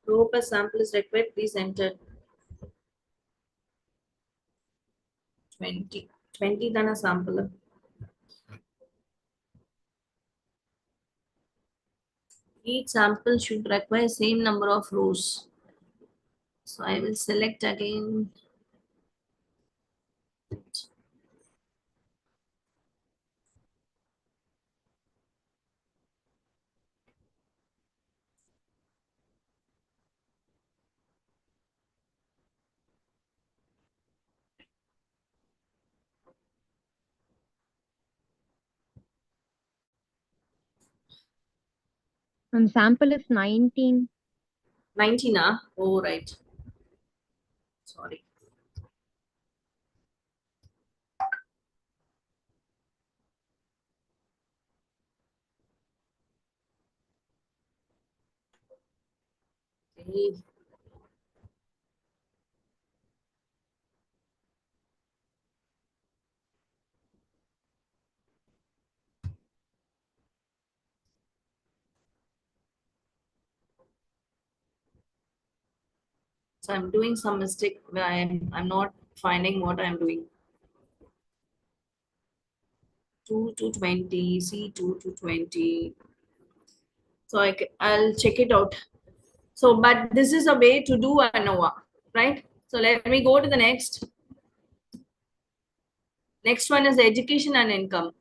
Speaker 3: Row per sample is required. Please enter 20. 20 than a sample. Each sample should require same number of rows. So I will select again.
Speaker 7: And sample is 19.
Speaker 3: 19, oh, right. Sorry. Okay. So I'm doing some mistake where I'm not finding what I'm doing. 2 to 20, C2 to 20. So I'll check it out. So, but this is a way to do ANOVA, right? So let me go to the next. Next one is education and income.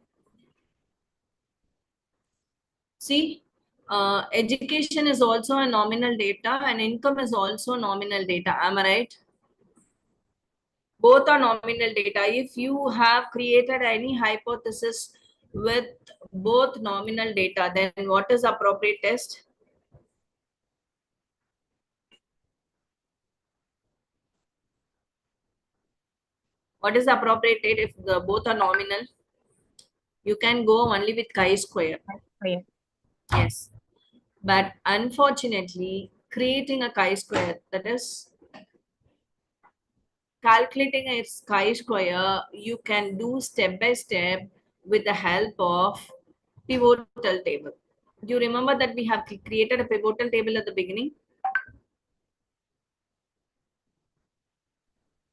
Speaker 3: See, education is also a nominal data and income is also nominal data. Am I right? Both are nominal data. If you have created any hypothesis with both nominal data, then what is appropriate test? What is the appropriate test if both are nominal? You can go only with chi-square.
Speaker 7: Square.
Speaker 3: Yes. But unfortunately, creating a chi-square, that is calculating a chi-square, you can do step by step with the help of pivotal table. Do you remember that we have created a pivotal table at the beginning?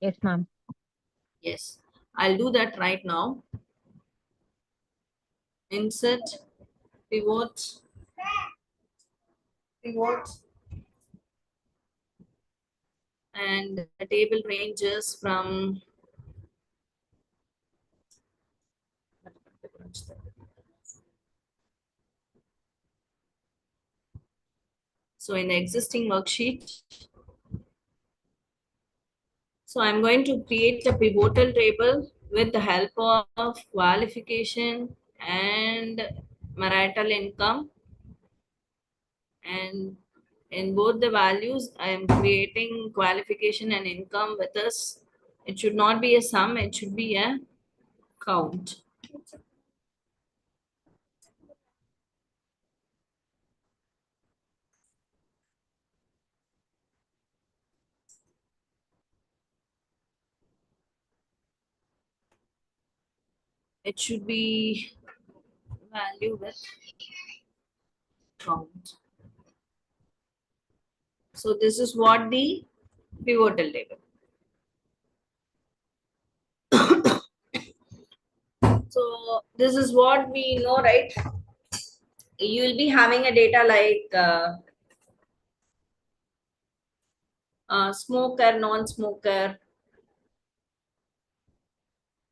Speaker 7: Yes, ma'am.
Speaker 3: Yes. I'll do that right now. Insert, pivot, pivot. And the table ranges from so in the existing worksheet. So I'm going to create a pivotal table with the help of qualification and marital income. And in both the values, I am creating qualification and income with us. It should not be a sum, it should be a count. It should be value with count. So this is what the pivotal table. So this is what we know, right? You will be having a data like smoker, non-smoker,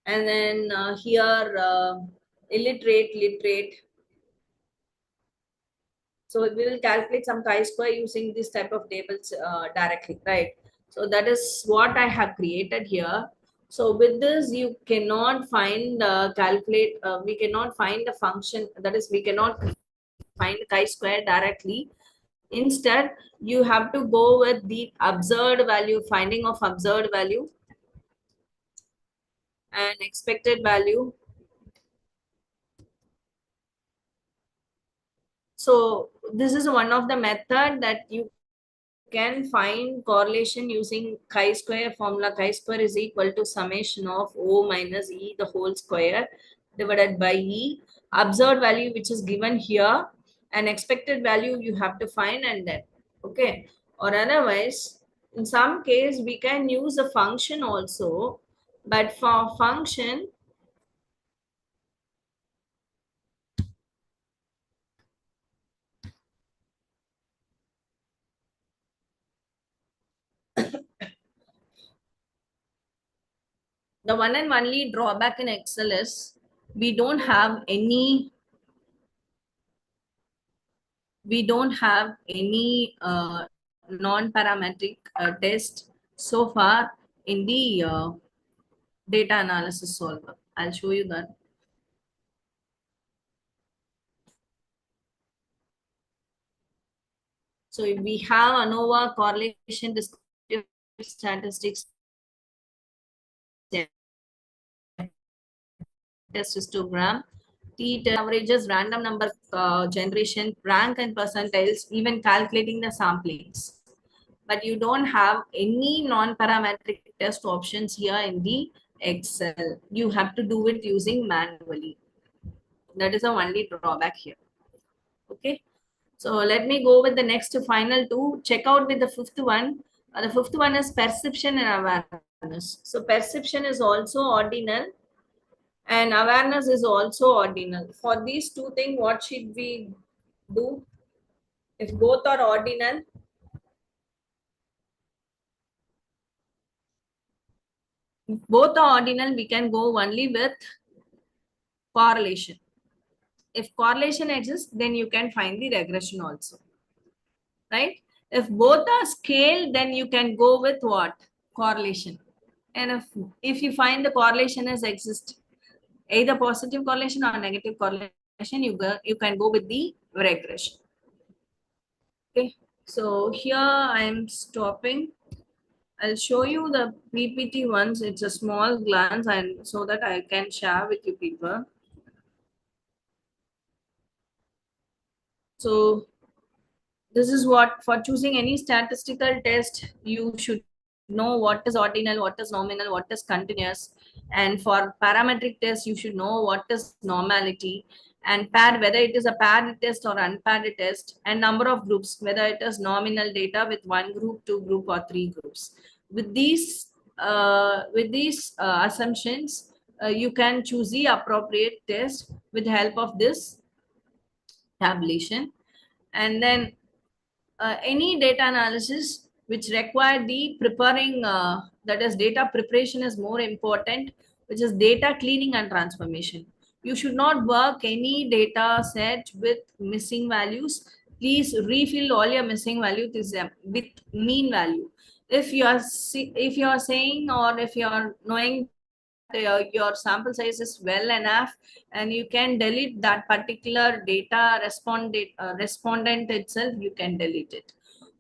Speaker 3: and then here illiterate, literate. So we will calculate some chi-square using this type of tables directly, right? So that is what I have created here. So with this, you cannot find we cannot find the function, that is, we cannot find chi-square directly. Instead, you have to go with the observed value, finding of observed value and expected value. So this is one of the method that you can find correlation using chi-square formula. Chi-square is equal to summation of O minus E the whole square divided by E. Observed value which is given here and expected value you have to find, and then okay. Or otherwise, in some case we can use a function also, but for function the one and only drawback in Excel is we don't have any non-parametric test so far in the data analysis solver. I'll show you that. So if we have ANOVA correlation descriptive statistics test histogram, t-test averages, random number generation, rank and percentiles, even calculating the samplings. But you don't have any non-parametric test options here in the Excel. You have to do it using manually. That is the only drawback here. Okay. So let me go with the next final two. Check out with the fifth one. The fifth one is perception and awareness. So perception is also ordinal and awareness is also ordinal. For these two things, what should we do? If both are ordinal, we can go only with correlation. If correlation exists, then you can find the regression also, right? If both are scale, then you can go with what? Correlation. And if you find the correlation is exist, either positive correlation or negative correlation, you can go with the regression. Okay, so here I am stopping. I'll show you the PPT once. It's a small glance, and so that I can share with you people. So this is what, for choosing any statistical test, you should know what is ordinal, what is nominal, what is continuous. And for parametric test, you should know what is normality and paired, whether it is a paired test or unpaired test, and number of groups, whether it is nominal data with one group, two group, or three groups. With these assumptions, you can choose the appropriate test with the help of this tabulation. And then any data analysis which require the preparing, that is data preparation is more important, which is data cleaning and transformation. You should not work any data set with missing values. Please refill all your missing values with mean value. If you are saying, or if you are knowing your sample size is well enough and you can delete that particular data respondent itself, you can delete it.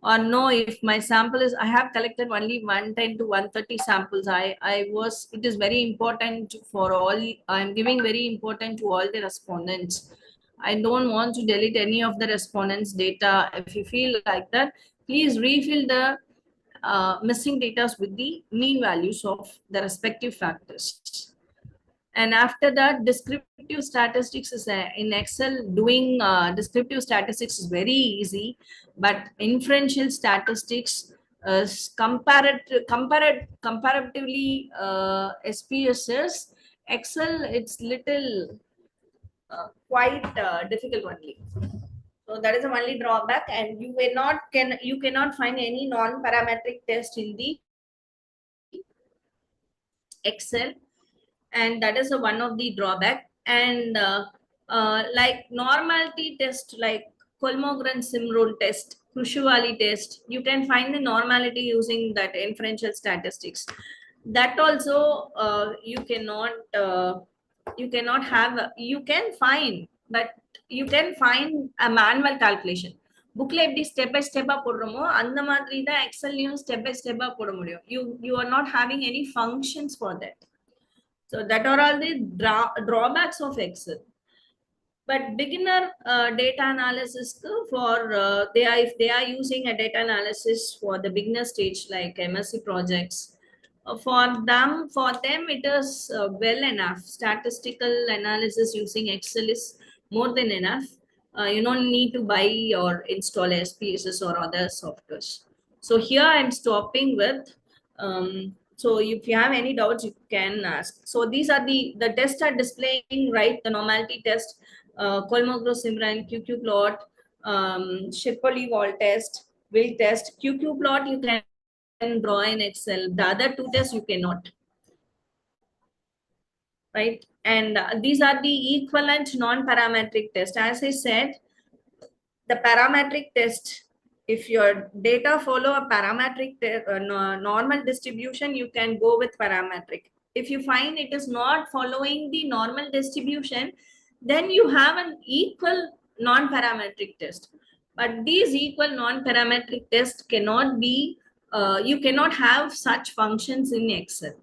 Speaker 3: Or no, if my sample is, I have collected only 110 to 130 samples, it is very important for all, I'm giving very important to all the respondents. I don't want to delete any of the respondents data. If you feel like that, please refill the missing data with the mean values of the respective factors. And after that, descriptive statistics is in Excel. Doing descriptive statistics is very easy, but inferential statistics is comparatively SPSS Excel, it's little quite difficult only. So that is the only drawback, and you cannot find any non-parametric test in the Excel, and that is one of the drawback. And like normality test, like Kolmogren Simron test, Krushewali test, you can find the normality using that inferential statistics. That also you cannot have, you can find, but you can find a manual calculation. புக்ல எப்படி step by ஸ்டெப்பா போடுறோமோ அந்த மாதிரி தான் எக்ஸல்லையும் step by ஸ்டெப்பா போட முடியும். You are not having any functions for that. So that are all the drawbacks of Excel. But beginner data analysis for if they are using a data analysis for the beginner stage like MSc projects, for them it is well enough. Statistical analysis using Excel is more than enough. You don't need to buy or install SPSS or other softwares. So here I'm stopping with so if you have any doubts, you can ask. So these are the tests are displaying, right? The normality test, Kolmogro-Simran, QQ plot, Shipoli-Wall test, will test. QQ plot you can draw in Excel. The other two tests you cannot. Right? And these are the equivalent non-parametric test. As I said, the parametric test, if your data follow a parametric normal distribution, you can go with parametric. If you find it is not following the normal distribution, then you have an equal non-parametric test. But these equal non-parametric tests cannot be, you cannot have such functions in Excel.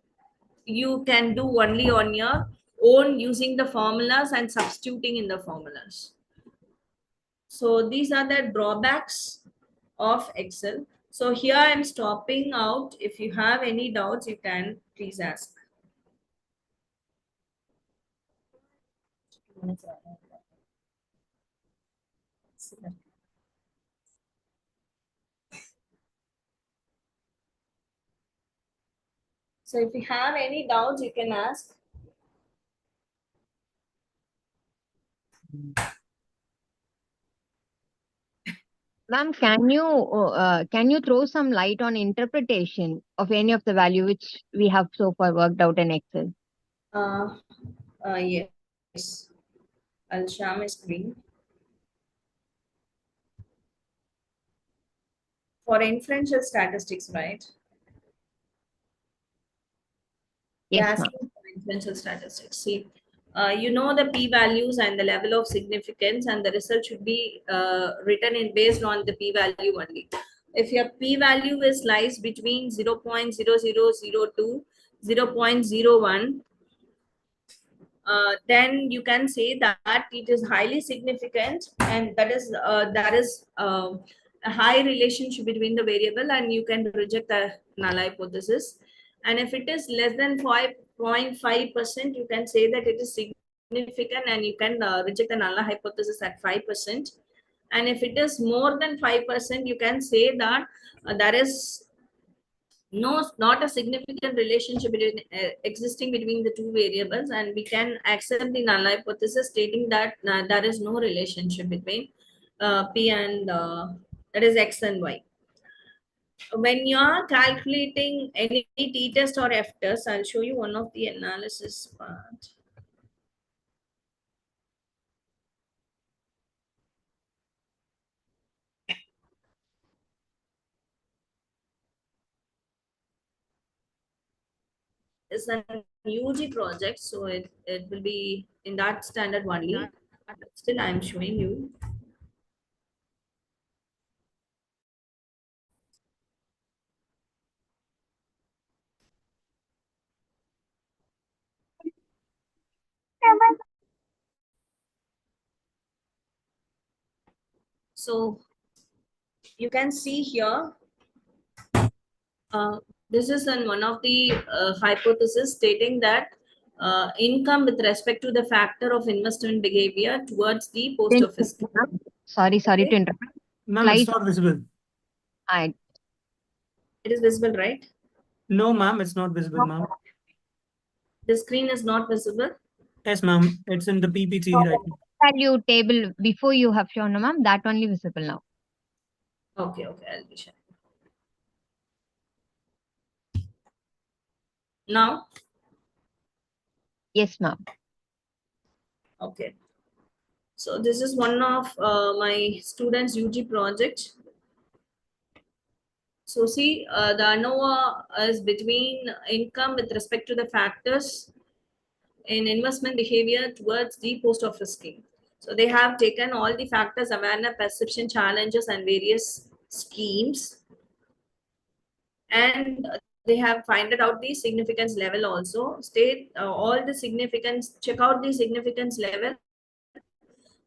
Speaker 3: You can do only on your own using the formulas and substituting in the formulas. So these are the drawbacks of Excel. So here I'm stopping out. If you have any doubts, you can please ask. So if you have any doubts, you can ask.
Speaker 7: Ma'am, can you throw some light on interpretation of any of the value which we have so far worked out in Excel?
Speaker 3: Yes. I'll share my screen. For inferential statistics, right?
Speaker 7: Yes, ma'am.
Speaker 3: Inferential statistics. See, you know the p-values and the level of significance, and the result should be written in based on the p-value only. If your p-value is lies between 0.0002, 0.01, then you can say that it is highly significant, and that is a high relationship between the variable, and you can reject the null hypothesis. And if it is less than 5.5%, you can say that it is significant, and you can reject the null hypothesis at 5%. And if it is more than 5%, you can say that there is not a significant relationship existing between the two variables, and we can accept the null hypothesis stating that there is no relationship between p and that is x and y. When you are calculating any t-test or f-test, I'll show you one of the analysis part. It's a UG project, so it will be in that standard only. Still, I'm showing you. So you can see here, this is one of the hypotheses stating that income with respect to the factor of investment behavior towards the post office.
Speaker 7: Sorry to
Speaker 3: Okay.
Speaker 7: interrupt.
Speaker 2: Ma'am, it's
Speaker 7: Slide.
Speaker 2: not visible.
Speaker 7: I
Speaker 3: It is visible, right?
Speaker 2: No, ma'am, it's not visible, ma'am.
Speaker 3: The screen is not visible.
Speaker 2: Yes, ma'am. It's in the PPT right now.
Speaker 7: Value table before you have shown, ma'am, that only visible now.
Speaker 3: Okay, I'll be sharing. Now,
Speaker 7: Yes, ma'am.
Speaker 3: okay. So this is one of my students' UG project. So see, the ANOVA is between income with respect to the factors in investment behavior towards the post office scheme. So they have taken all the factors, awareness, perception, challenges, and various schemes. And they have finded out the significance level also. State all the significance, check out the significance level.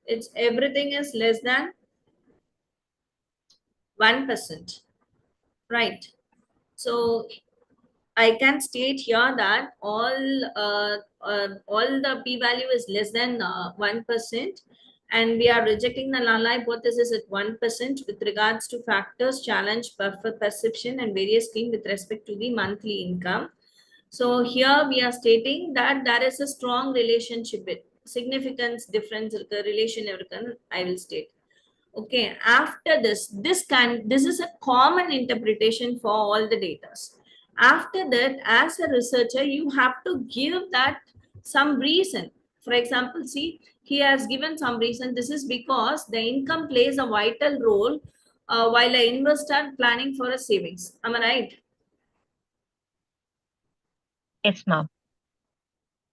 Speaker 3: It's everything is less than 1%. Right. So I can state here that all the p-value is less than 1%, and we are rejecting the null hypothesis at 1% with regards to factors, challenge, perception, and various schemes with respect to the monthly income. So here we are stating that there is a strong relationship with significance difference relation. I will state. Okay, after this is a common interpretation for all the data. After that, as a researcher, you have to give that some reason. For example, see, he has given some reason. This is because the income plays a vital role while an investor planning for a savings. Am I right?
Speaker 7: Yes, ma'am.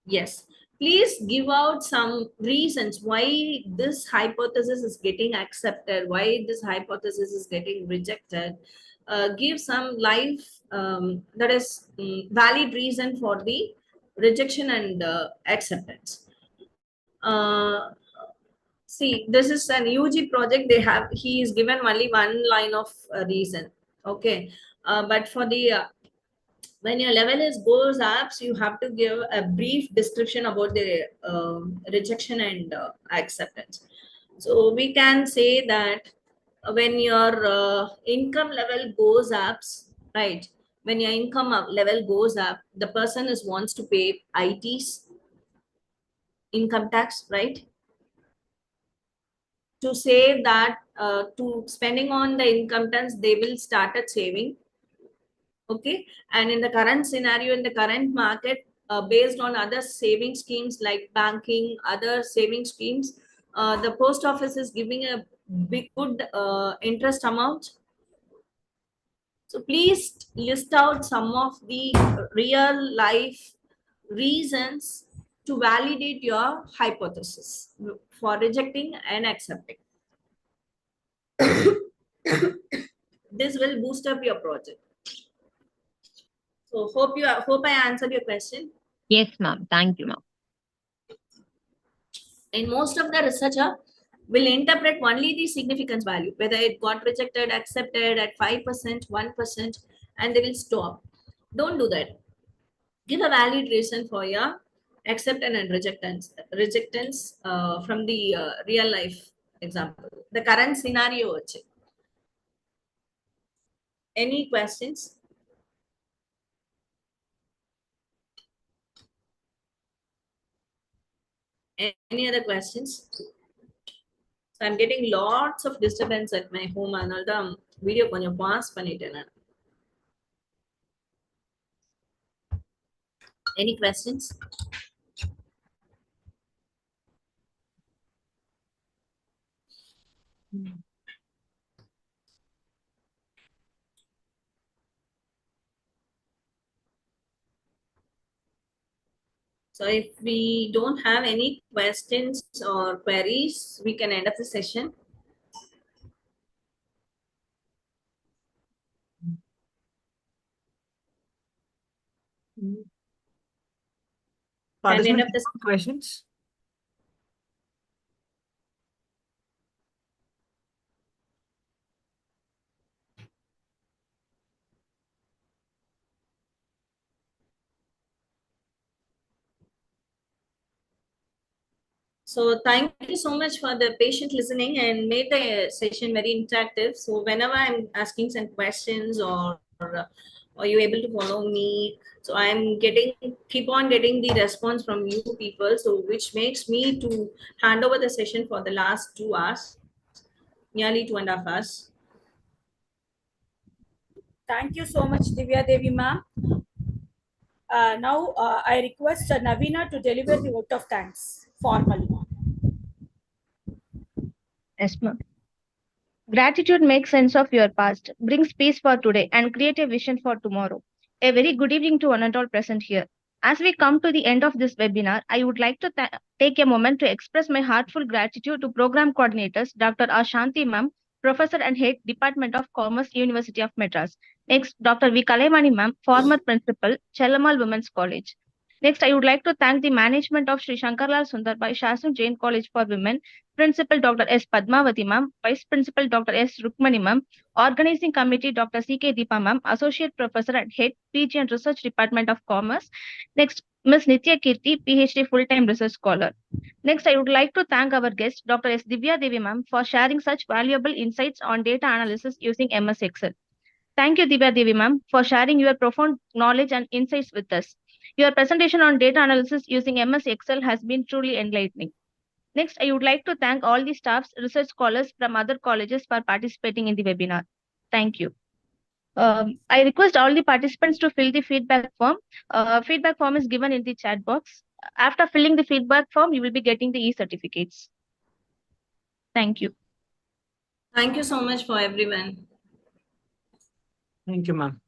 Speaker 3: Yes. Please give out some reasons why this hypothesis is getting accepted, why this hypothesis is getting rejected. Give some that is valid reason for the rejection and acceptance. See, this is an UG project. He is given only one line of reason. Okay, but for the when your level is goes up, so you have to give a brief description about the rejection and acceptance. So we can say that when your income level goes up, right? When your income level goes up, the person wants to pay ITs, income tax, right? To save that, to spending on the income tax, they will start at saving. Okay, and in the current scenario, in the current market, based on other saving schemes like banking, other saving schemes, the post office is giving a big good interest amount. So please list out some of the real life reasons to validate your hypothesis for rejecting and accepting. This will boost up your project. So hope I answered your question.
Speaker 7: Yes, ma'am. Thank you, ma'am.
Speaker 3: In most of the researcher will interpret only the significance value, whether it got rejected, accepted at 5%, 1%, and they will stop. Don't do that. Give a valid reason for your acceptance and rejectance from the real life example, the current scenario. Any questions? Any other questions? So I'm getting lots of disturbance at my home. Another video konjam pause panniten. Any questions? So if we don't have any questions or queries, we can end up the session. Can we end up the
Speaker 2: Questions?
Speaker 3: So thank you so much for the patient listening and made the session very interactive. So whenever I'm asking some questions or Are you able to follow me? So I'm keep on getting the response from you people, so which makes me to hand over the session for the last 2 hours, nearly 2.5 hours.
Speaker 1: Thank you so much, Divya Devi ma'am. Now I request Navina to deliver the vote of thanks formally.
Speaker 8: Yes, ma'am. Gratitude makes sense of your past, brings peace for today, and create a vision for tomorrow. A very good evening to one and all present here. As we come to the end of this webinar, I would like to take a moment to express my heartfelt gratitude to program coordinators Dr. Ashanti ma'am, Professor and Head Department of Commerce, University of Madras. Next, Dr. V. Kalaimani ma'am, former Principal, Chelamal Women's College. Next, I would like to thank the management of Sri Shankarlal Sundarbai Shasun Jain College for Women, Principal Dr. S. Padmavati ma'am, Vice Principal Dr. S. Rukmani ma'am, Organizing Committee Dr. C.K. Deepa ma'am, Associate Professor and Head PG and Research Department of Commerce. Next, Ms. Nitya Kirti, PhD Full-Time Research Scholar. Next, I would like to thank our guest, Dr. S. Divya Devi ma'am, for sharing such valuable insights on data analysis using MS Excel. Thank you, Divya Devi ma'am, for sharing your profound knowledge and insights with us. Your presentation on data analysis using MS Excel has been truly enlightening. Next, I would like to thank all the staffs, research scholars from other colleges for participating in the webinar. Thank you. I request all the participants to fill the feedback form. Feedback form is given in the chat box. After filling the feedback form, you will be getting the e-certificates. Thank you.
Speaker 3: Thank you so much for everyone.
Speaker 2: Thank you, ma'am.